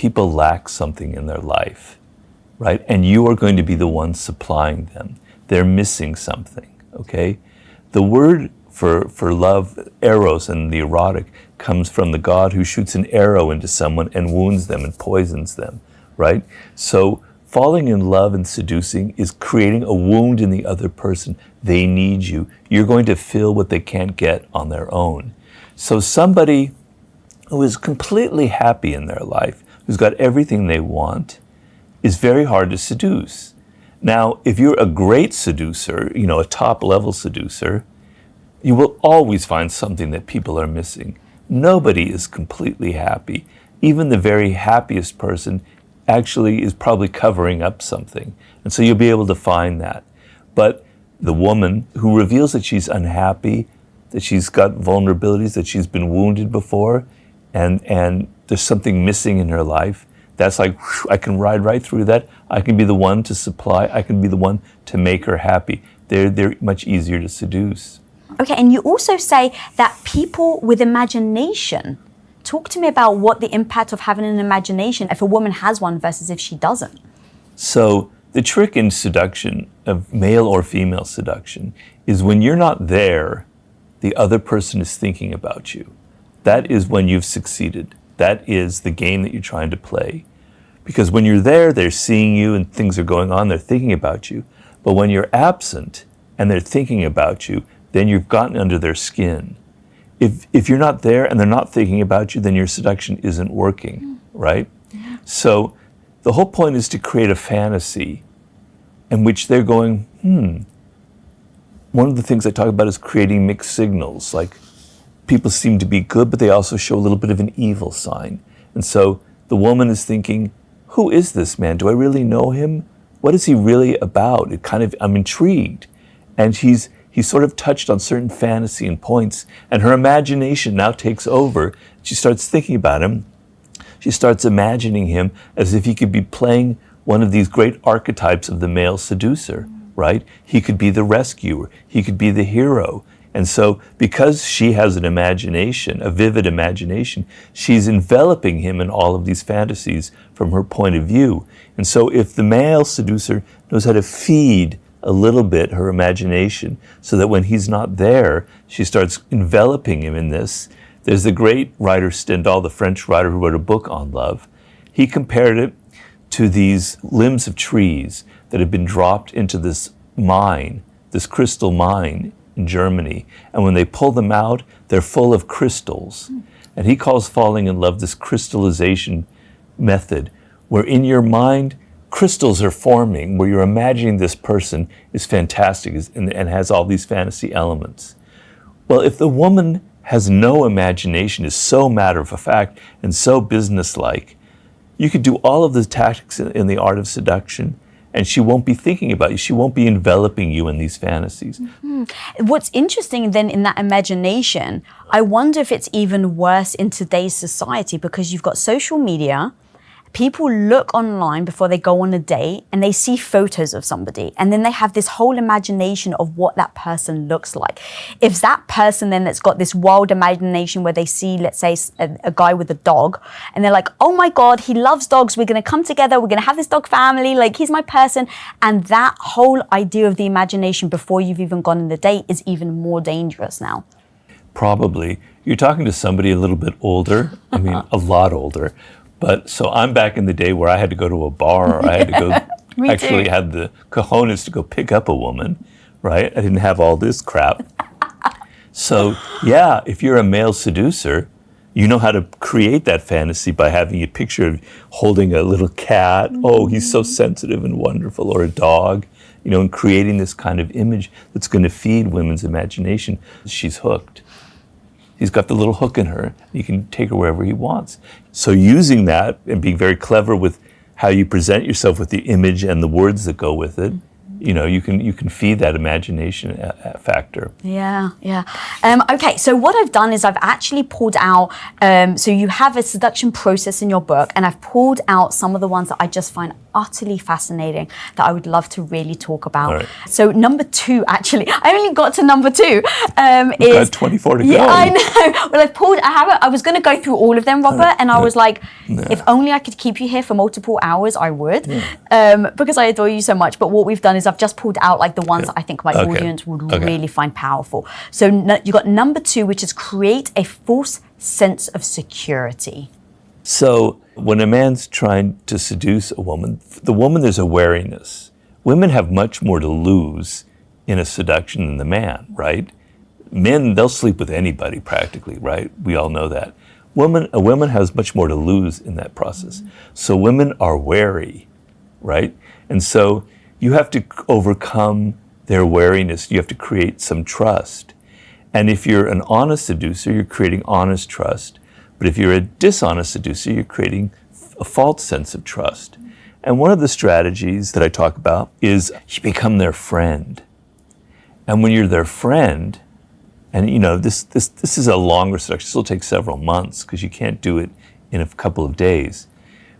people lack something in their life, right? And you are going to be the one supplying them. They're missing something, okay? The word for love, eros, and the erotic comes from the god who shoots an arrow into someone and wounds them and poisons them, right? So falling in love and seducing is creating a wound in the other person. They need you. You're going to fill what they can't get on their own. So somebody who is completely happy in their life, who's got everything they want, is very hard to seduce. Now, if you're a great seducer, a top-level seducer, you will always find something that people are missing. Nobody is completely happy. Even the very happiest person actually is probably covering up something. And so you'll be able to find that. But the woman who reveals that she's unhappy, that she's got vulnerabilities, that she's been wounded before, and there's something missing in her life, that's like, whew, I can ride right through that. I can be the one to supply. I can be the one to make her happy. They're much easier to seduce. Okay, and you also say that people with imagination, talk to me about what the impact of having an imagination, if a woman has one versus if she doesn't. So the trick in seduction, of male or female seduction, is when you're not there, the other person is thinking about you. That is when you've succeeded. That is the game that you're trying to play. Because when you're there, they're seeing you and things are going on, they're thinking about you. But when you're absent and they're thinking about you, then you've gotten under their skin. If you're not there and they're not thinking about you, then your seduction isn't working, right? So the whole point is to create a fantasy in which they're going, One of the things I talk about is creating mixed signals, like people seem to be good, but they also show a little bit of an evil sign. And so the woman is thinking, who is this man? Do I really know him? What is he really about? I'm intrigued. And he's sort of touched on certain fantasy and points, and her imagination now takes over. She starts thinking about him. She starts imagining him as if he could be playing one of these great archetypes of the male seducer, right? He could be the rescuer. He could be the hero. And so because she has an imagination, a vivid imagination, she's enveloping him in all of these fantasies from her point of view. And so if the male seducer knows how to feed a little bit her imagination so that when he's not there, she starts enveloping him in this. There's the great writer Stendhal, the French writer who wrote a book on love. He compared it to these limbs of trees that have been dropped into this mine, this crystal mine in Germany. And when they pull them out, they're full of crystals. And he calls falling in love this crystallization method, where in your mind, crystals are forming, where you're imagining this person is fantastic and has all these fantasy elements. Well, if the woman has no imagination, is so matter of fact and so businesslike, you could do all of the tactics in the art of seduction, and she won't be thinking about you. She won't be enveloping you in these fantasies. What's interesting then in that imagination, I wonder if it's even worse in today's society, because you've got social media. People look online before they go on a date and they see photos of somebody, and then they have this whole imagination of what that person looks like. If that person then that's got this wild imagination where they see, let's say, a guy with a dog, and they're like, oh my God, he loves dogs. We're going to come together. We're going to have this dog family. Like, he's my person. And that whole idea of the imagination before you've even gone on the date is even more dangerous now. Probably. You're talking to somebody a little bit older. I mean, a lot older. But so I'm back in the day where I had to go to a bar, or I had to go, actually had the cojones to go pick up a woman, right? I didn't have all this crap. So yeah, if you're a male seducer, you know how to create that fantasy by having a picture of holding a little cat. Oh, he's so sensitive and wonderful, or a dog, and creating this kind of image that's going to feed women's imagination. She's hooked. He's got the little hook in her. You can take her wherever he wants. So using that and being very clever with how you present yourself with the image and the words that go with it you can feed that imagination factor. Yeah. Okay, so what I've done is I've actually pulled out, so you have a seduction process in your book, and I've pulled out some of the ones that I just find utterly fascinating that I would love to really talk about. All right. So number 2, actually, I only got to number 2. We've got 24 to go. Yeah, I know. Well, I was going to go through all of them, Robert, and I was like, if only I could keep you here for multiple hours, I would, because I adore you so much. But what we've done is I've just pulled out like the ones that I think my audience would really find powerful. So you got number 2, which is create a false sense of security. So when a man's trying to seduce a woman, there's a wariness. Women have much more to lose in a seduction than the man, right? Men, they'll sleep with anybody practically, right? We all know that. A woman has much more to lose in that process. So women are wary, right? And so you have to overcome their wariness. You have to create some trust. And if you're an honest seducer, you're creating honest trust. But if you're a dishonest seducer, you're creating a false sense of trust. And one of the strategies that I talk about is you become their friend. And when you're their friend, and this is a longer seduction, this will take several months because you can't do it in a couple of days.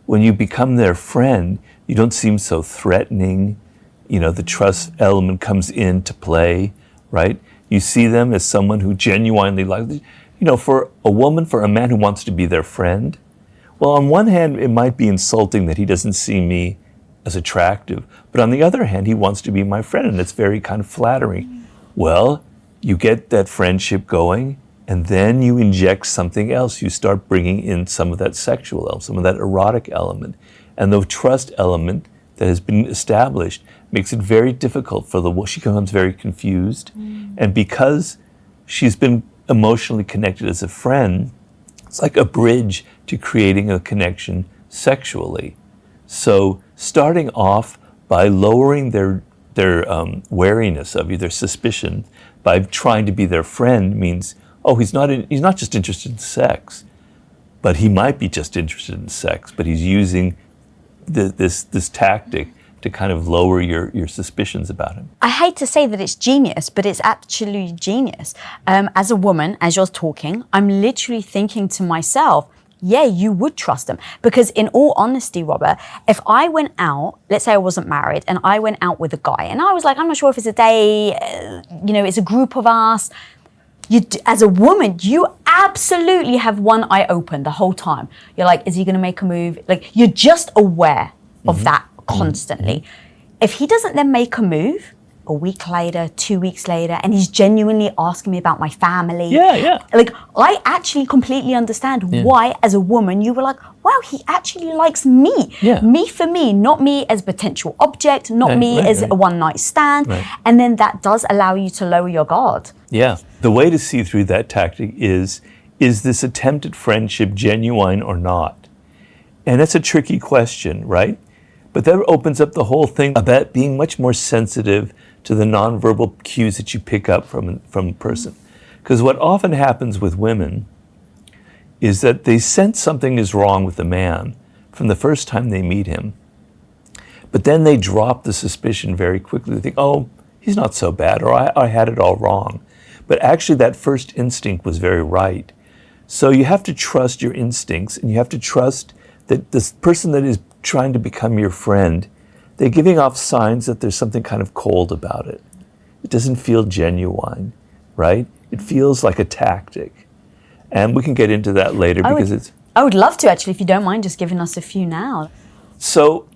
When you become their friend, you don't seem so threatening. The trust element comes into play, right? You see them as someone who genuinely likes, for a man who wants to be their friend. Well, on one hand, it might be insulting that he doesn't see me as attractive, but on the other hand, he wants to be my friend, and it's very kind of flattering. Well, you get that friendship going, and then you inject something else. You start bringing in some of that sexual element, some of that erotic element, and the trust element that has been established makes it very difficult for the woman. She becomes very confused, and because she's been emotionally connected as a friend, it's like a bridge to creating a connection sexually. So starting off by lowering their wariness of you, their suspicion, by trying to be their friend means, he's not just interested in sex, but he might be just interested in sex, but he's using this tactic to kind of lower your suspicions about him. I hate to say that it's genius, but it's actually genius. As a woman, as you're talking, I'm literally thinking to myself, yeah, you would trust them. Because in all honesty, Robert, if I went out, let's say I wasn't married, and I went out with a guy, and I was like, I'm not sure if it's a day, it's a group of us. As a woman, you absolutely have one eye open the whole time. You're like, is he going to make a move? Like, you're just aware of that constantly. If he doesn't then make a move, a week later, 2 weeks later, and he's genuinely asking me about my family. Yeah. Like, I actually completely understand why, as a woman, you were like, wow, he actually likes me. Yeah. Me for me, not me as a potential object, not me as a one-night stand. Right. And then that does allow you to lower your guard. Yeah. The way to see through that tactic is this attempted friendship genuine or not? And that's a tricky question, right? But that opens up the whole thing about being much more sensitive to the nonverbal cues that you pick up from a person. Because what often happens with women is that they sense something is wrong with the man from the first time they meet him. But then they drop the suspicion very quickly. They think, oh, he's not so bad, or I had it all wrong. But actually that first instinct was very right. So you have to trust your instincts, and you have to trust that this person that is trying to become your friend, they're giving off signs that there's something kind of cold about it. It doesn't feel genuine, right? It feels like a tactic. And we can get into that later I would love to, actually, if you don't mind just giving us a few now. So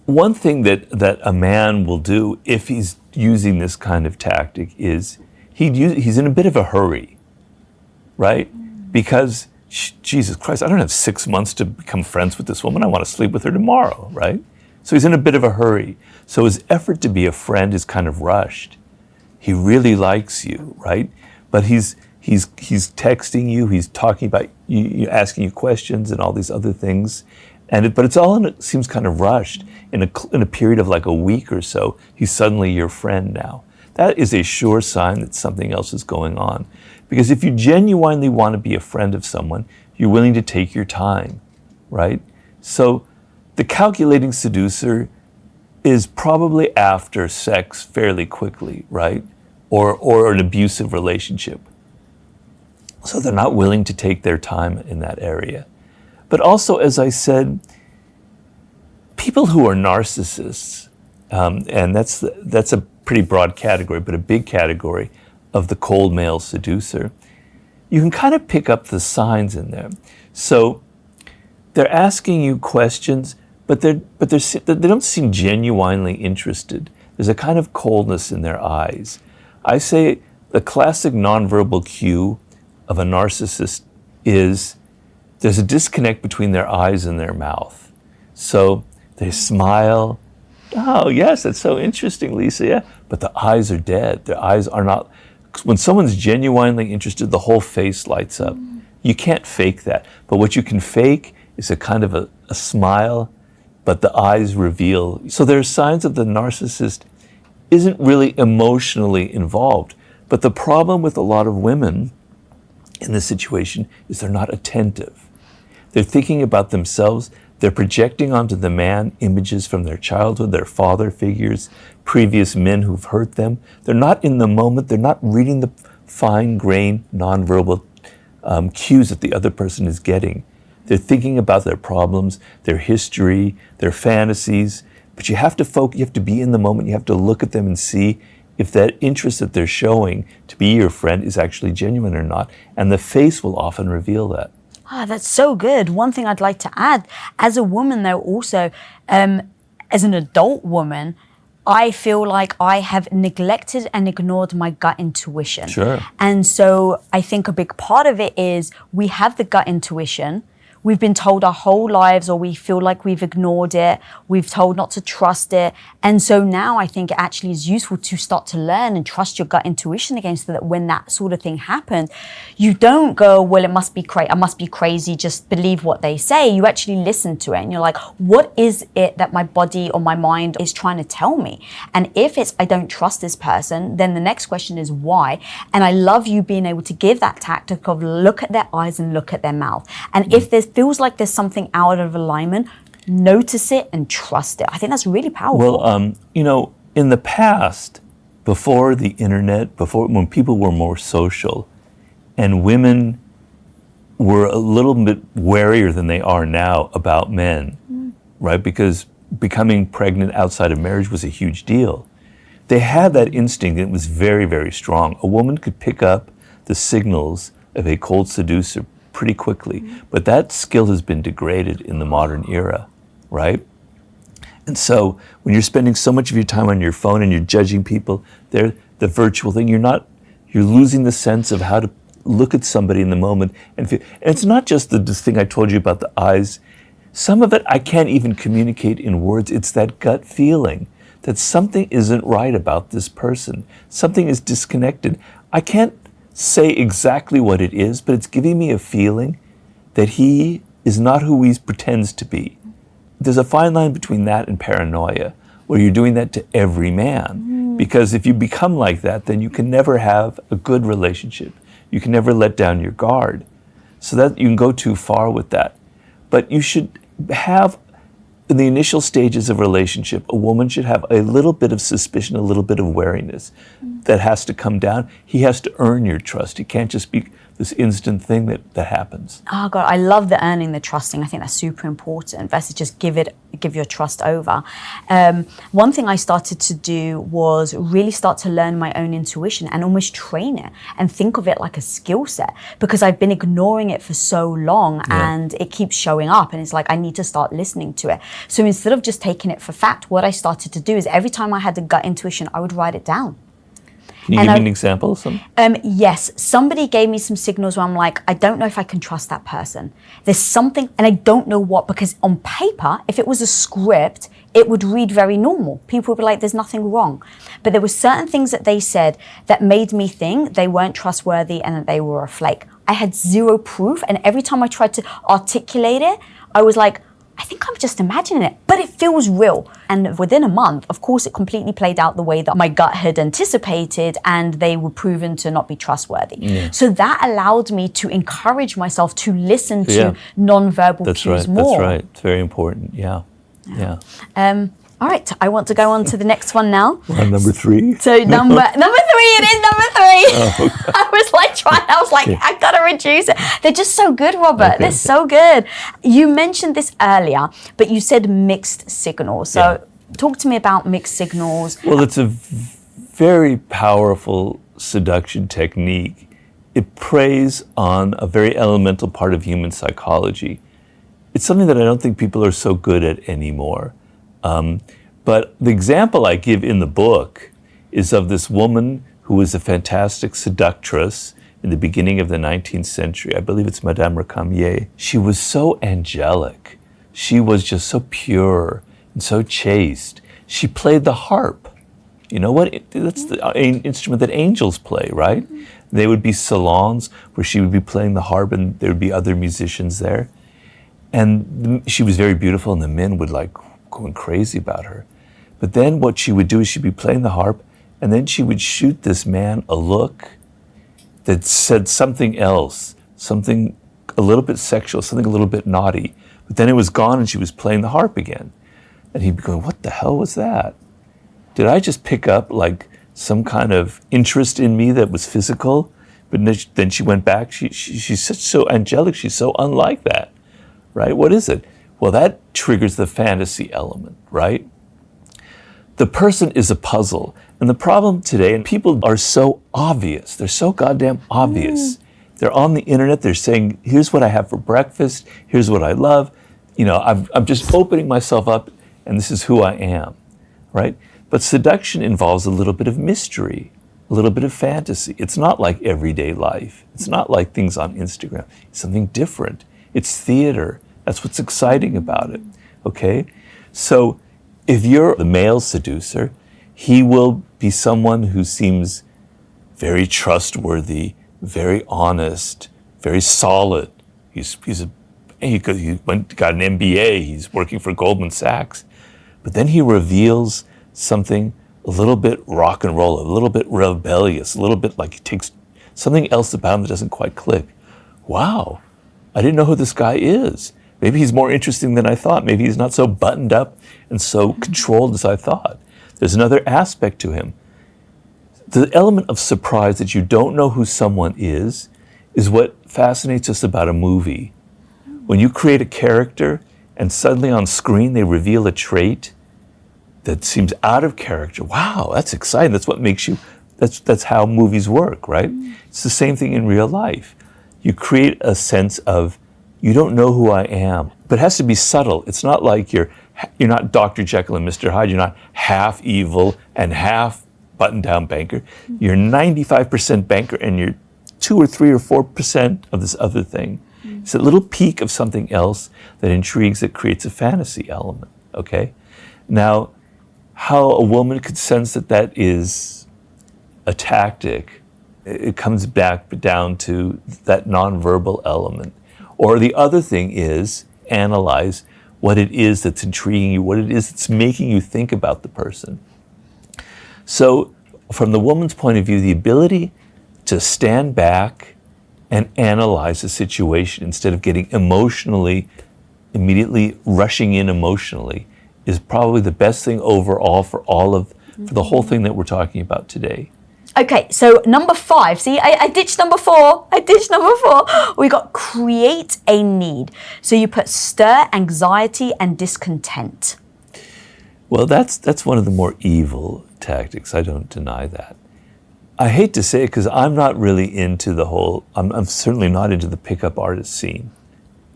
one thing that a man will do if he's using this kind of tactic is he's in a bit of a hurry, right? Because Jesus Christ, I don't have 6 months to become friends with this woman. I want to sleep with her tomorrow, right? So he's in a bit of a hurry. So his effort to be a friend is kind of rushed. He really likes you, right? But he's texting you, he's talking about you, asking you questions and all these other things. But it's all it seems kind of rushed. In a period of like a week or so, he's suddenly your friend now. That is a sure sign that something else is going on. Because if you genuinely want to be a friend of someone, you're willing to take your time, right? So the calculating seducer is probably after sex fairly quickly, right? Or an abusive relationship. So they're not willing to take their time in that area. But also, as I said, people who are narcissists, and that's a pretty broad category, but a big category of the cold male seducer, you can kind of pick up the signs in there. So they're asking you questions, but they don't seem genuinely interested. There's a kind of coldness in their eyes. I say the classic nonverbal cue of a narcissist is there's a disconnect between their eyes and their mouth. So they smile. Oh, yes, that's so interesting, Lisa. Yeah, but the eyes are dead. Their eyes are not. When someone's genuinely interested, the whole face lights up. You can't fake that. But what you can fake is a kind of a smile, but the eyes reveal. So there are signs that the narcissist isn't really emotionally involved. But the problem with a lot of women in this situation is they're not attentive. They're thinking about themselves. They're projecting onto the man images from their childhood, their father figures, previous men who've hurt them. They're not in the moment. They're not reading the fine-grained, nonverbal cues that the other person is getting. They're thinking about their problems, their history, their fantasies. But you have to focus. You have to be in the moment. You have to look at them and see if that interest that they're showing to be your friend is actually genuine or not. And the face will often reveal that. Ah, that's so good. One thing I'd like to add, as a woman though, also, as an adult woman, I feel like I have neglected and ignored my gut intuition. Sure. And so I think a big part of it is we have the gut intuition. We've been told our whole lives, or we feel like we've ignored it. We've told not to trust it. And so now I think it actually is useful to start to learn and trust your gut intuition again, so that when that sort of thing happens, you don't go, well, it must be I must be crazy, just believe what they say. You actually listen to it and you're like, what is it that my body or my mind is trying to tell me? And if it's, I don't trust this person, then the next question is why? And I love you being able to give that tactic of look at their eyes and look at their mouth. And if there's feels like there's something out of alignment, notice it and trust it. I think that's really powerful. Well, in the past, before the internet, when people were more social, and women were a little bit warier than they are now about men, right? Because becoming pregnant outside of marriage was a huge deal. They had that instinct, and it was very, very strong. A woman could pick up the signals of a cold seducer pretty quickly, but that skill has been degraded in the modern era, right? And so when you're spending so much of your time on your phone and you're judging people, the virtual thing, you're losing the sense of how to look at somebody in the moment and feel. And it's not just this thing I told you about the eyes. Some of it I can't even communicate in words. It's that gut feeling that something isn't right about this person. Something is disconnected. I can't say exactly what it is, but it's giving me a feeling that he is not who he pretends to be. There's a fine line between that and paranoia, where you're doing that to every man. Because if you become like that, then you can never have a good relationship. You can never let down your guard. So that you can go too far with that. But you should have, in the initial stages of a relationship, a woman should have a little bit of suspicion, a little bit of wariness that has to come down. He has to earn your trust. It can't just be this instant thing that happens. Oh God, I love the earning, the trusting. I think that's super important versus just give your trust over. One thing I started to do was really start to learn my own intuition and almost train it and think of it like a skill set, because I've been ignoring it for so long and it keeps showing up, and it's like I need to start listening to it. So instead of just taking it for fact, what I started to do is every time I had a gut intuition, I would write it down. Can you give me an example of some? Yes, somebody gave me some signals where I'm like, I don't know if I can trust that person. There's something, and I don't know what, because on paper, if it was a script, it would read very normal. People would be like, there's nothing wrong. But there were certain things that they said that made me think they weren't trustworthy and that they were a flake. I had zero proof, and every time I tried to articulate it, I was like, I think I'm just imagining it, but it feels real. And within a month, of course, it completely played out the way that my gut had anticipated, and they were proven to not be trustworthy. Yeah. So that allowed me to encourage myself to listen to nonverbal cues more. That's right. It's very important. Yeah. All right, I want to go on to the next one now. We're on number 3. So number 3, it is number 3. I was like, I gotta reduce it. They're just so good, Robert. They're so good. You mentioned this earlier, but you said mixed signals. So talk to me about mixed signals. Well, it's a very powerful seduction technique. It preys on a very elemental part of human psychology. It's something that I don't think people are so good at anymore. But the example I give in the book is of this woman who was a fantastic seductress in the beginning of the 19th century. I believe it's Madame Recamier. She was so angelic. She was just so pure and so chaste. She played the harp. You know what? That's the instrument that angels play, right? They would be salons where she would be playing the harp and there would be other musicians there. And she was very beautiful and the men would like going crazy about her. But then what she would do is she'd be playing the harp and then she would shoot this man a look that said something else, something a little bit sexual, something a little bit naughty. But then it was gone and she was playing the harp again. And he'd be going, what the hell was that? Did I just pick up like some kind of interest in me that was physical? But then she went back, she's such so angelic, she's so unlike that, right? What is it? Well, that triggers the fantasy element, right? The person is a puzzle. And the problem today, and people are so obvious, they're so goddamn obvious. They're on the internet, they're saying, here's what I have for breakfast, here's what I love. You know, I'm just opening myself up and this is who I am, right? But seduction involves a little bit of mystery, a little bit of fantasy. It's not like everyday life. It's not like things on Instagram. It's something different. It's theater. That's what's exciting about it, okay? So if you're the male seducer, he will be someone who seems very trustworthy, very honest, very solid. He got an MBA, he's working for Goldman Sachs. But then he reveals something a little bit rock and roll, a little bit rebellious, a little bit like he takes something else about him that doesn't quite click. Wow, I didn't know who this guy is. Maybe he's more interesting than I thought. Maybe he's not so buttoned up and so controlled as I thought. There's another aspect to him. The element of surprise that you don't know who someone is what fascinates us about a movie. When you create a character and suddenly on screen they reveal a trait that seems out of character. Wow, that's exciting. That's what makes you, that's how movies work, right? It's the same thing in real life. You create a sense of, you don't know who I am, but it has to be subtle. It's not like you're not Dr. Jekyll and Mr. Hyde. You're not half evil and half button-down banker. You're 95% banker and you're 2 or 3 or 4% of this other thing. It's a little peak of something else that intrigues, that creates a fantasy element, okay? Now, how a woman could sense that that is a tactic, it comes back down to that nonverbal element. Or the other thing is analyze what it is that's intriguing you, what it is that's making you think about the person. So from the woman's point of view, the ability to stand back and analyze a situation instead of getting immediately rushing in emotionally is probably the best thing overall for the whole thing that we're talking about today. Okay, so number 5. See, I ditched number 4. We got create a need. So you put stir anxiety and discontent. Well, that's one of the more evil tactics. I don't deny that. I hate to say it because I'm not really into the whole, I'm certainly not into the pickup artist scene,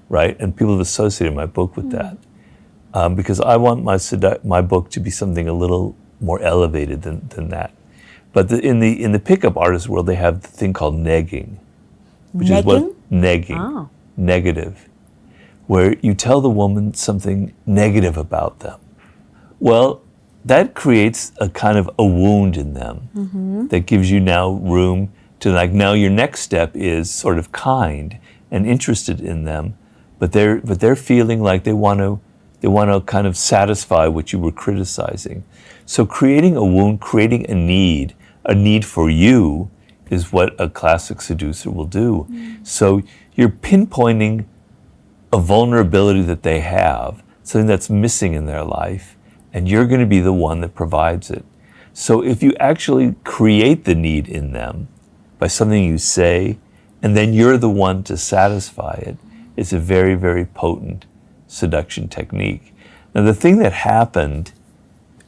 right? And people have associated my book with that. Because I want my book to be something a little more elevated than that. But in the pickup artist world, they have the thing called negging, which is what negging, negative, where you tell the woman something negative about them. Well, that creates a kind of a wound in them that gives you now room to now your next step is sort of kind and interested in them, but they're feeling like they want to kind of satisfy what you were criticizing. So creating a wound, creating a need for you is what a classic seducer will do. So you're pinpointing a vulnerability that they have, something that's missing in their life, and you're going to be the one that provides it. So if you actually create the need in them by something you say, and then you're the one to satisfy it, it's a very, very potent seduction technique. Now, the thing that happened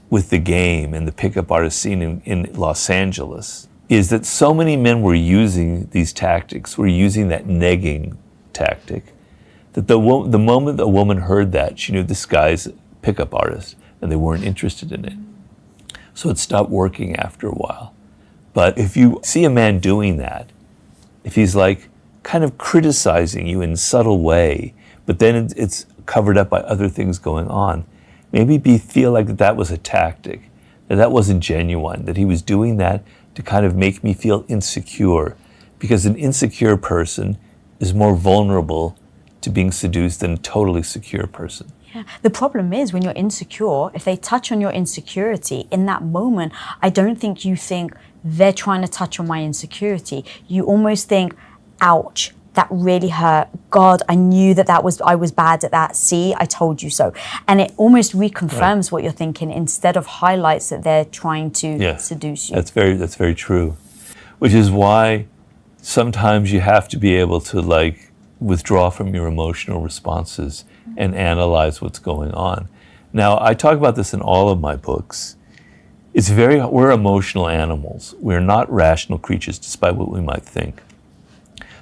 with the game and the pickup artist scene in Los Angeles is that so many men were using these tactics, were using that negging tactic, that the moment a woman heard that, she knew this guy's a pickup artist, and they weren't interested in it. So it stopped working after a while. But if you see a man doing that, if he's like kind of criticizing you in a subtle way, but then it's covered up by other things going on, maybe feel like that was a tactic, that wasn't genuine, that he was doing that to kind of make me feel insecure, because an insecure person is more vulnerable to being seduced than a totally secure person. Yeah. The problem is when you're insecure, if they touch on your insecurity in that moment, I don't think you think they're trying to touch on my insecurity. You almost think, ouch, that really hurt. God, I knew I was bad at that. See, I told you so. And it almost reconfirms what you're thinking instead of highlights that they're trying to seduce you. That's very true. Which is why sometimes you have to be able to like withdraw from your emotional responses and analyze what's going on. Now, I talk about this in all of my books. We're emotional animals. We're not rational creatures, despite what we might think.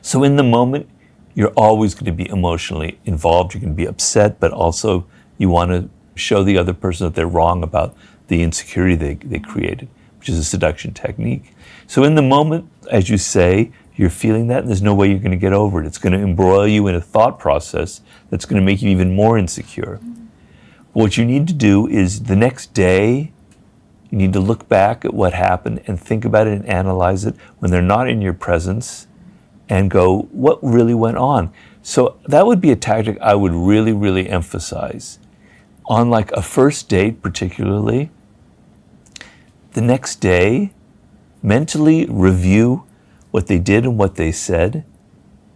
So in the moment, you're always going to be emotionally involved. You can be upset, but also you want to show the other person that they're wrong about the insecurity they created, which is a seduction technique. So in the moment, as you say, you're feeling that, and there's no way you're going to get over it. It's going to embroil you in a thought process that's going to make you even more insecure. What you need to do is the next day, you need to look back at what happened and think about it and analyze it when they're not in your presence, and go, what really went on? So that would be a tactic I would really, really emphasize. On like a first date particularly, the next day, mentally review what they did and what they said,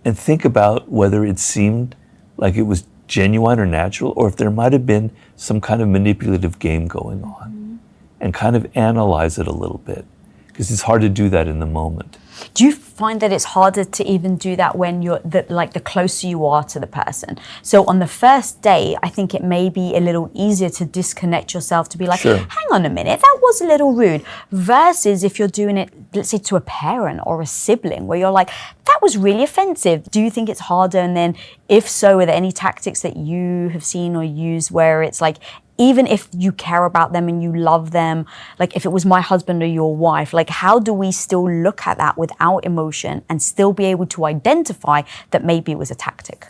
and think about whether it seemed like it was genuine or natural, or if there might have been some kind of manipulative game going on, and kind of analyze it a little bit, because it's hard to do that in the moment. Do you find that it's harder to even do that when the closer you are to the person? So on the first date, I think it may be a little easier to disconnect yourself, to be like, Sure. hang on a minute, that was a little rude. Versus if you're doing it, let's say to a parent or a sibling, where you're like, that was really offensive. Do you think it's harder? And then if so, are there any tactics that you have seen or used where it's like, even if you care about them and you love them, like if it was my husband or your wife, like how do we still look at that without emotion and still be able to identify that maybe it was a tactic?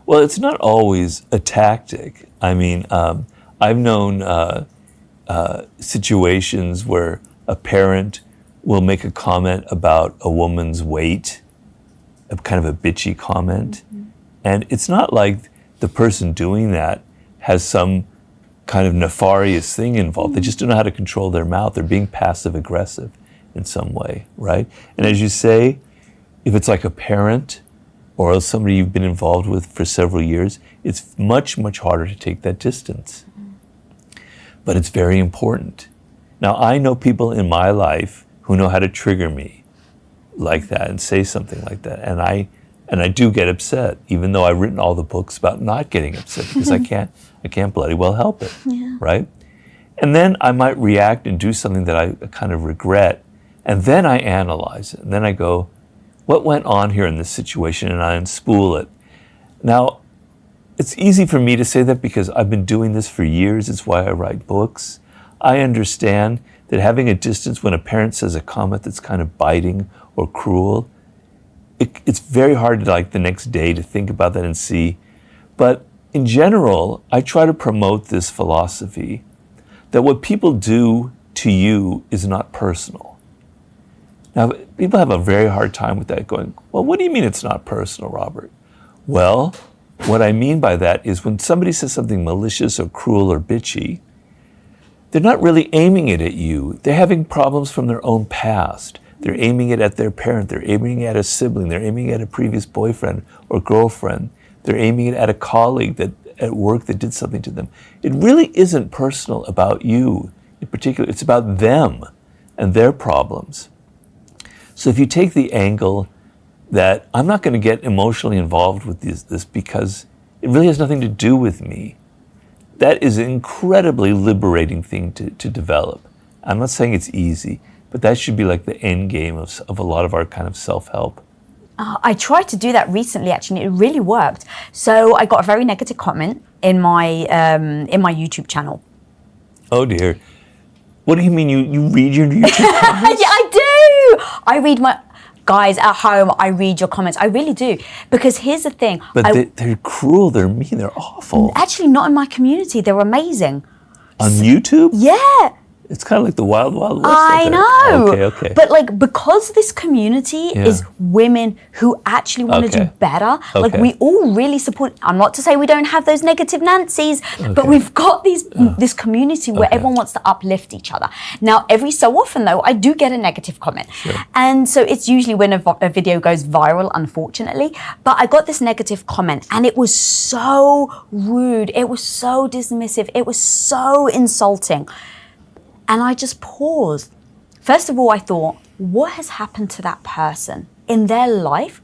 Well, it's not always a tactic. I mean, I've known situations where a parent will make a comment about a woman's weight, a kind of a bitchy comment. And it's not like the person doing that has some kind of nefarious thing involved. They just don't know how to control their mouth. They're being passive aggressive in some way, right? And as you say, if it's like a parent or somebody you've been involved with for several years, it's much, much harder to take that distance. But it's very important. Now, I know people in my life who know how to trigger me like that and say something like that. And I do get upset, even though I've written all the books about not getting upset, because I can't bloody well help it, right? And then I might react and do something that I kind of regret, and then I analyze it, and then I go, what went on here in this situation, and I unspool it. Now, it's easy for me to say that because I've been doing this for years. It's why I write books. I understand that having a distance when a parent says a comment that's kind of biting or cruel, it's very hard to, like, the next day to think about that and see. But in general, I try to promote this philosophy that what people do to you is not personal. Now, people have a very hard time with that, going, well, what do you mean it's not personal, Robert? Well, what I mean by that is when somebody says something malicious or cruel or bitchy, they're not really aiming it at you. They're having problems from their own past. They're aiming it at their parent. They're aiming it at a sibling. They're aiming it at a previous boyfriend or girlfriend. They're aiming it at a colleague that at work that did something to them. It really isn't personal about you in particular. It's about them and their problems. So if you take the angle that I'm not going to get emotionally involved with this because it really has nothing to do with me, that is an incredibly liberating thing to develop. I'm not saying it's easy, but that should be like the end game of a lot of our kind of self-help. I tried to do that recently, actually, and it really worked. So I got a very negative comment in my YouTube channel. Oh dear. What do you mean you read your YouTube comments? Yeah, I do. I read my... Guys, at home, I read your comments. I really do. Because here's the thing. But they're cruel, they're mean, they're awful. Actually, not in my community. They're amazing. On YouTube? Yeah. It's kind of like the Wild Wild West. I know. Okay. But like, because this community is women who actually want to do better, like we all really support, I'm not to say we don't have those negative Nancys, but we've got this community where everyone wants to uplift each other. Now, every so often though, I do get a negative comment. Sure. And so it's usually when a video goes viral, unfortunately, but I got this negative comment and it was so rude. It was so dismissive. It was so insulting. And I just paused. First of all, I thought, what has happened to that person in their life?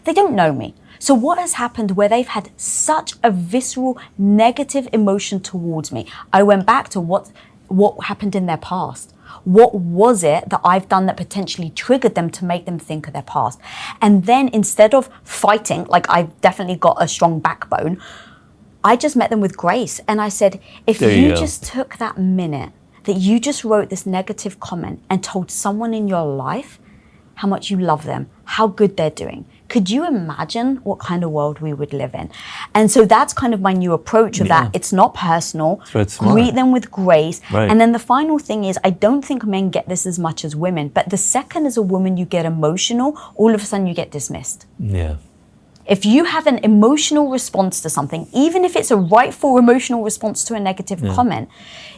They don't know me. So what has happened where they've had such a visceral negative emotion towards me? I went back to what happened in their past. What was it that I've done that potentially triggered them to make them think of their past? And then instead of fighting, like I've definitely got a strong backbone, I just met them with grace. And I said, if you just took that minute that you just wrote this negative comment and told someone in your life how much you love them, how good they're doing, could you imagine what kind of world we would live in? And so that's kind of my new approach of that. It's not personal. Greet them with grace. Right. And then the final thing is, I don't think men get this as much as women, but the second as a woman you get emotional, all of a sudden you get dismissed. Yeah. If you have an emotional response to something, even if it's a rightful emotional response to a negative comment,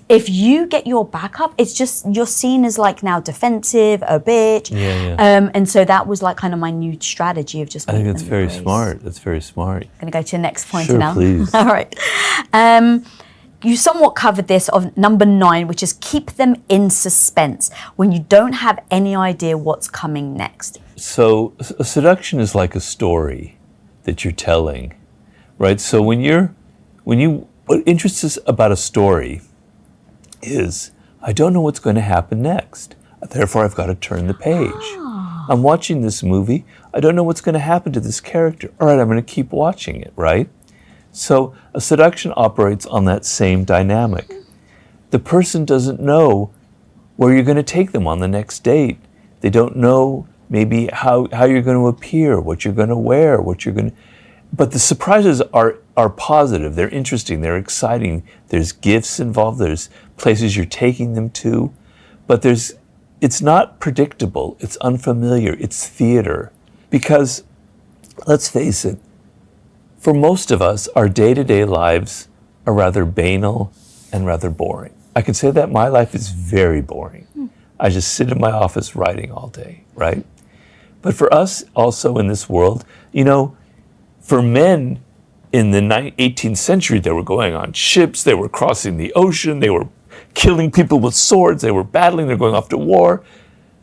if you get your back up, it's just, you're seen as like now defensive, a bitch. And so that was like kind of my new strategy of just... I think that's very smart. That's very smart. I'm going to go to the next point now. Please. All right. You somewhat covered this of number 9, which is keep them in suspense when you don't have any idea what's coming next. So a seduction is like a story that you're telling, right? So what interests us about a story is, I don't know what's going to happen next. Therefore, I've got to turn the page. I'm watching this movie. I don't know what's going to happen to this character. All right, I'm going to keep watching it, right? So a seduction operates on that same dynamic. The person doesn't know where you're going to take them on the next date. They don't know maybe how you're going to appear, what you're going to wear, but the surprises are positive, they're interesting, they're exciting, there's gifts involved, there's places you're taking them to, but it's not predictable, it's unfamiliar, it's theater. Because, let's face it, for most of us, our day-to-day lives are rather banal and rather boring. I can say that my life is very boring. I just sit in my office writing all day, right? But for us also in this world, for men in the 18th century, they were going on ships, they were crossing the ocean, they were killing people with swords, they were battling, they're going off to war.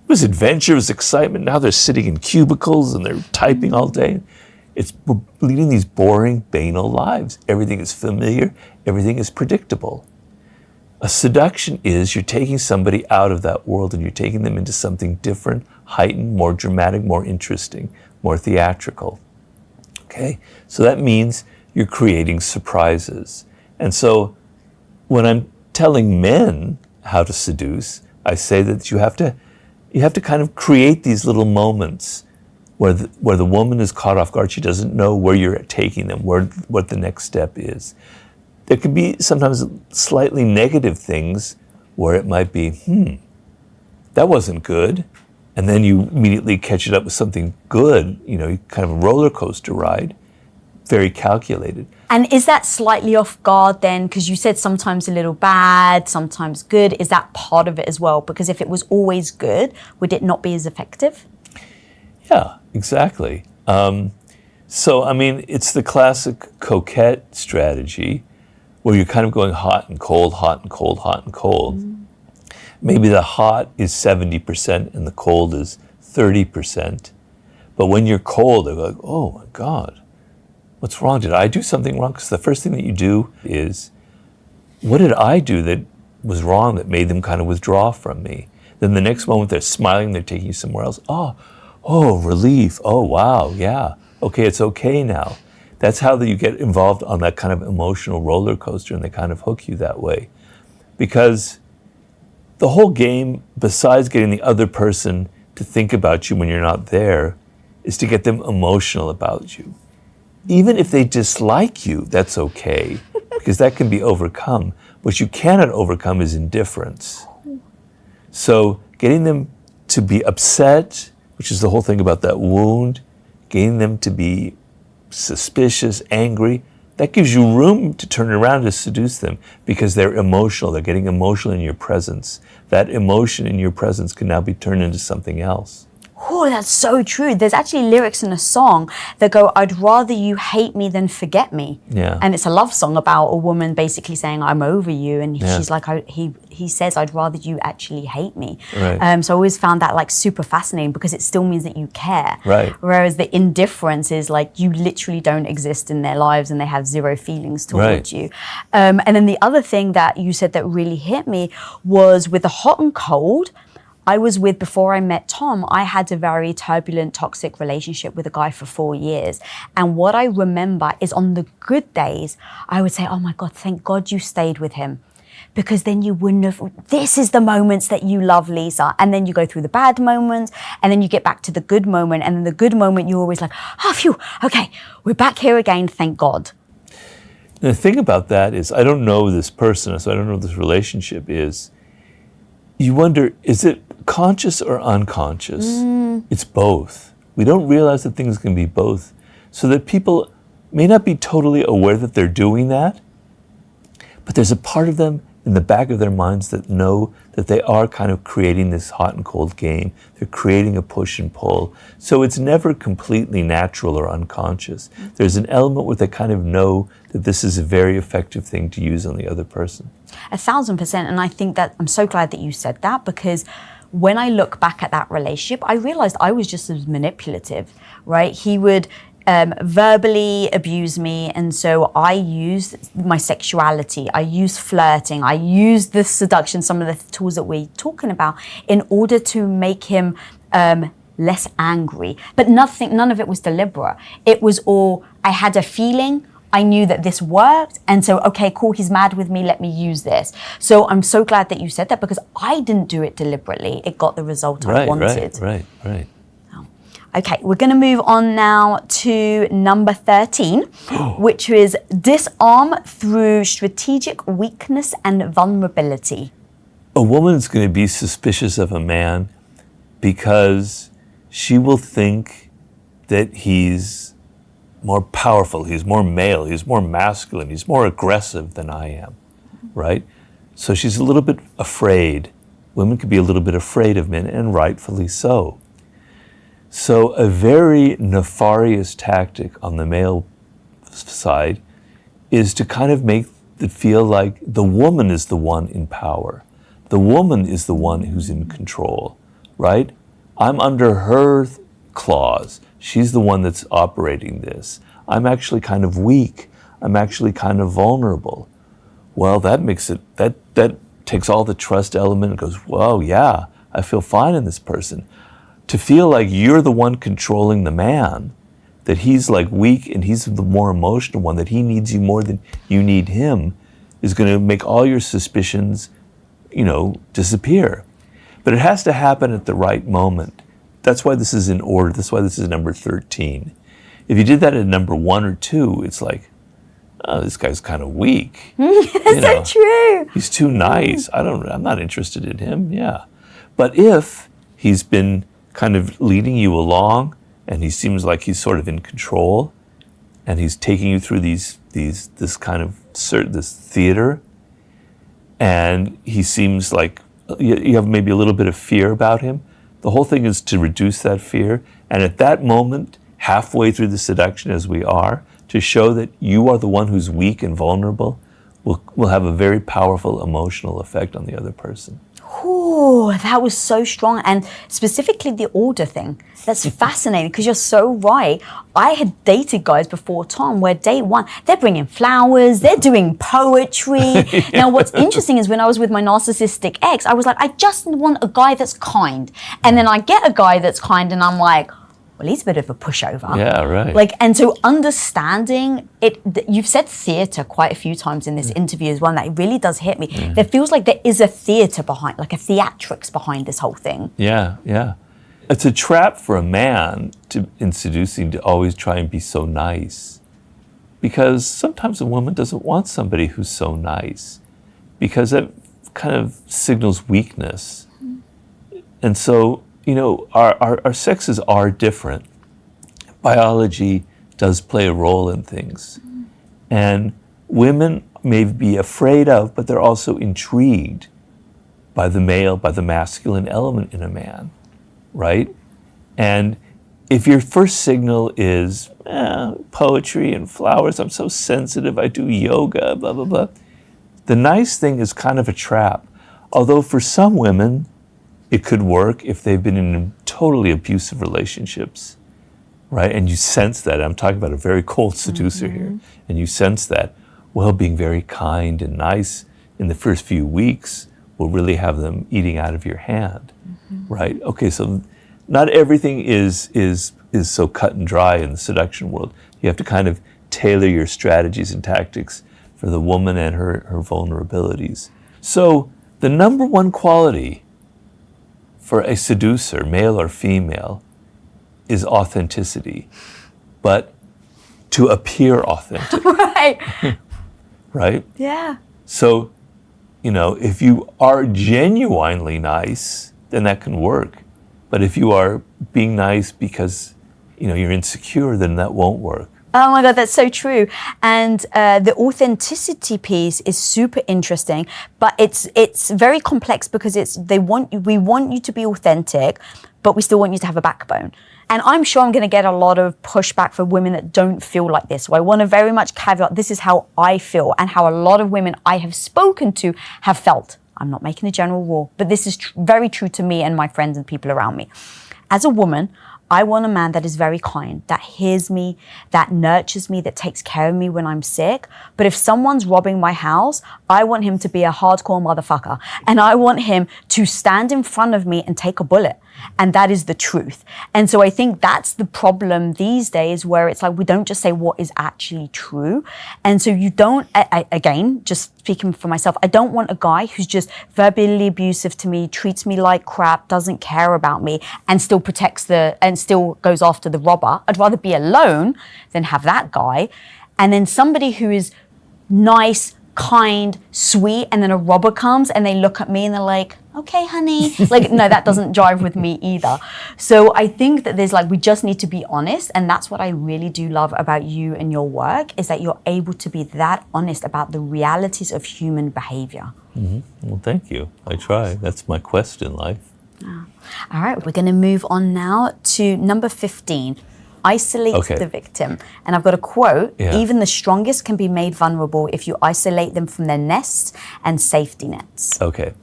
It was adventure, it was excitement. Now they're sitting in cubicles and they're typing all day. We're leading these boring, banal lives. Everything is familiar, everything is predictable. A seduction is you're taking somebody out of that world and you're taking them into something different, heightened, more dramatic, more interesting, more theatrical. Okay? So that means you're creating surprises. And so when I'm telling men how to seduce, I say that you have to kind of create these little moments where the woman is caught off guard. She doesn't know where you're taking them, what the next step is. There could be sometimes slightly negative things where it might be, that wasn't good. And then you immediately catch it up with something good, kind of a roller coaster ride, very calculated. And is that slightly off guard then? Because you said sometimes a little bad, sometimes good. Is that part of it as well? Because if it was always good, would it not be as effective? Yeah, exactly. So, I mean, it's the classic coquette strategy where you're kind of going hot and cold, hot and cold, hot and cold. Maybe the hot is 70% and the cold is 30%. But when you're cold, they're like, oh my God, what's wrong? Did I do something wrong? Because the first thing that you do is, what did I do that was wrong that made them kind of withdraw from me? Then the next moment they're smiling, they're taking you somewhere else. Oh, relief. Oh, wow, yeah. Okay, it's okay now. That's how you get involved on that kind of emotional roller coaster, and they kind of hook you that way. Because the whole game, besides getting the other person to think about you when you're not there, is to get them emotional about you. Even if they dislike you, that's okay, because that can be overcome. What you cannot overcome is indifference. So getting them to be upset, which is the whole thing about that wound, getting them to be suspicious, angry, that gives you room to turn around to seduce them because they're emotional. They're getting emotional in your presence. That emotion in your presence can now be turned into something else. Oh, that's so true. There's actually lyrics in a song that go, I'd rather you hate me than forget me. Yeah. And it's a love song about a woman basically saying, I'm over you. And Yeah. she's like, he says, I'd rather you actually hate me. Right. So I always found that like super fascinating because it still means that you care. Right. Whereas the indifference is like you literally don't exist in their lives and they have zero feelings towards you. And then the other thing that you said that really hit me was with the hot and cold. Before I met Tom, I had a very turbulent, toxic relationship with a guy for 4 years. And what I remember is on the good days, I would say, oh my God, thank God you stayed with him. Because then you wouldn't have, this is the moments that you love, Lisa. And then you go through the bad moments and then you get back to the good moment. And in the good moment, you're always like, oh, phew, okay, we're back here again, thank God. The thing about that is, I don't know this person, so I don't know what this relationship is. You wonder, is it conscious or unconscious? It's both. We don't realize that things can be both. So that people may not be totally aware that they're doing that, but there's a part of them in the back of their minds that know that they are kind of creating this hot and cold game. They're creating a push and pull. So it's never completely natural or unconscious. There's an element where they kind of know that this is a very effective thing to use on the other person. 1,000%. And I think that I'm so glad that you said that because when I look back at that relationship, I realized I was just as manipulative, right? He would verbally abuse me. And so I used my sexuality, I used flirting, I used the seduction, some of the tools that we're talking about in order to make him less angry. But none of it was deliberate. It was all, I had a feeling, I knew that this worked. And so, okay, cool, he's mad with me, let me use this. So I'm so glad that you said that because I didn't do it deliberately. It got the result I wanted. Right. Okay, we're going to move on now to number 13, which is disarm through strategic weakness and vulnerability. A woman's going to be suspicious of a man because she will think that he's more powerful, he's more male, he's more masculine, he's more aggressive than I am, right? So she's a little bit afraid. Women can be a little bit afraid of men, and rightfully so. So a very nefarious tactic on the male side is to kind of make it feel like the woman is the one in power. The woman is the one who's in control, right? I'm under her claws. She's the one that's operating this. I'm actually kind of weak. I'm actually kind of vulnerable. Well, that makes it, that takes all the trust element and goes, whoa, yeah, I feel fine in this person. To feel like you're the one controlling the man, that he's like weak and he's the more emotional one, that he needs you more than you need him, is going to make all your suspicions, disappear. But it has to happen at the right moment. That's why this is in order. That's why this is number 13. If you did that at number 1 or 2, it's like, oh, this guy's kind of weak. That's so true. He's too nice. I'm not interested in him. Yeah. But if he's been kind of leading you along and he seems like he's sort of in control and he's taking you through this theater, and he seems like you have maybe a little bit of fear about him, the whole thing is to reduce that fear. And at that moment, halfway through the seduction as we are, to show that you are the one who's weak and vulnerable, will have a very powerful emotional effect on the other person. Ooh, that was so strong. And specifically the order thing. That's fascinating because you're so right. I had dated guys before Tom where day one, they're bringing flowers, they're doing poetry. Yeah. Now, what's interesting is when I was with my narcissistic ex, I was like, I just want a guy that's kind. And then I get a guy that's kind and I'm like, well, he's a bit of a pushover. Yeah, right. Like, and so understanding it, you've said theater quite a few times in this interview as well, and that really does hit me. There feels like there is a theater behind, like a theatrics behind this whole thing. Yeah, yeah. It's a trap for a man in seducing to always try and be so nice. Because sometimes a woman doesn't want somebody who's so nice, because that kind of signals weakness. And so, you know, our sexes are different. Biology does play a role in things. And women may be afraid of, but they're also intrigued by the male, by the masculine element in a man, right? And if your first signal is poetry and flowers, I'm so sensitive, I do yoga, blah, blah, blah. The nice thing is kind of a trap. Although for some women, it could work if they've been in totally abusive relationships, right? And you sense that. I'm talking about a very cold seducer here. And you sense that, well, being very kind and nice in the first few weeks will really have them eating out of your hand, right? Okay, so not everything is so cut and dry in the seduction world. You have to kind of tailor your strategies and tactics for the woman and her vulnerabilities. So the number one quality for a seducer, male or female, is authenticity, but to appear authentic. Right. Right? Yeah. So, you know, if you are genuinely nice, then that can work. But if you are being nice because, you know, you're insecure, then that won't work. Oh my God, that's so true. And the authenticity piece is super interesting, but it's very complex because we want you to be authentic, but we still want you to have a backbone. And I'm sure I'm going to get a lot of pushback for women that don't feel like this. So I want to very much caveat, this is how I feel and how a lot of women I have spoken to have felt. I'm not making a general rule, but this is very true to me and my friends and people around me. As a woman, I want a man that is very kind, that hears me, that nurtures me, that takes care of me when I'm sick. But if someone's robbing my house, I want him to be a hardcore motherfucker. And I want him to stand in front of me and take a bullet. And that is the truth. And so I think that's the problem these days, where it's like we don't just say what is actually true. And so you don't, again, just speaking for myself, I don't want a guy who's just verbally abusive to me, treats me like crap, doesn't care about me, and still still goes after the robber. I'd rather be alone than have that guy. And then somebody who is nice, kind, sweet, and then a robber comes and they look at me and they're like, okay, honey. Like, no, that doesn't jive with me either. So I think that we just need to be honest. And that's what I really do love about you and your work, is that you're able to be that honest about the realities of human behavior. Well, thank you. I try. That's my quest in life. All right, we're going to move on now to number 15. Isolate the victim. And I've got a quote, even the strongest can be made vulnerable if you isolate them from their nests and safety nets. Okay.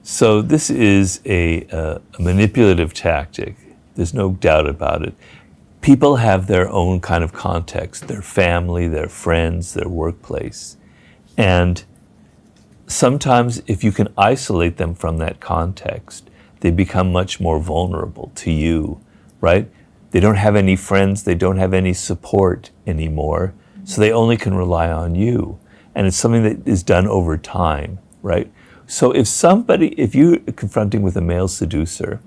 So this is a manipulative tactic. There's no doubt about it. People have their own kind of context, their family, their friends, their workplace. And sometimes if you can isolate them from that context, they become much more vulnerable to you, right? They don't have any friends, they don't have any support anymore, so they only can rely on you. And it's something that is done over time, right? So if you're confronting with a male seducer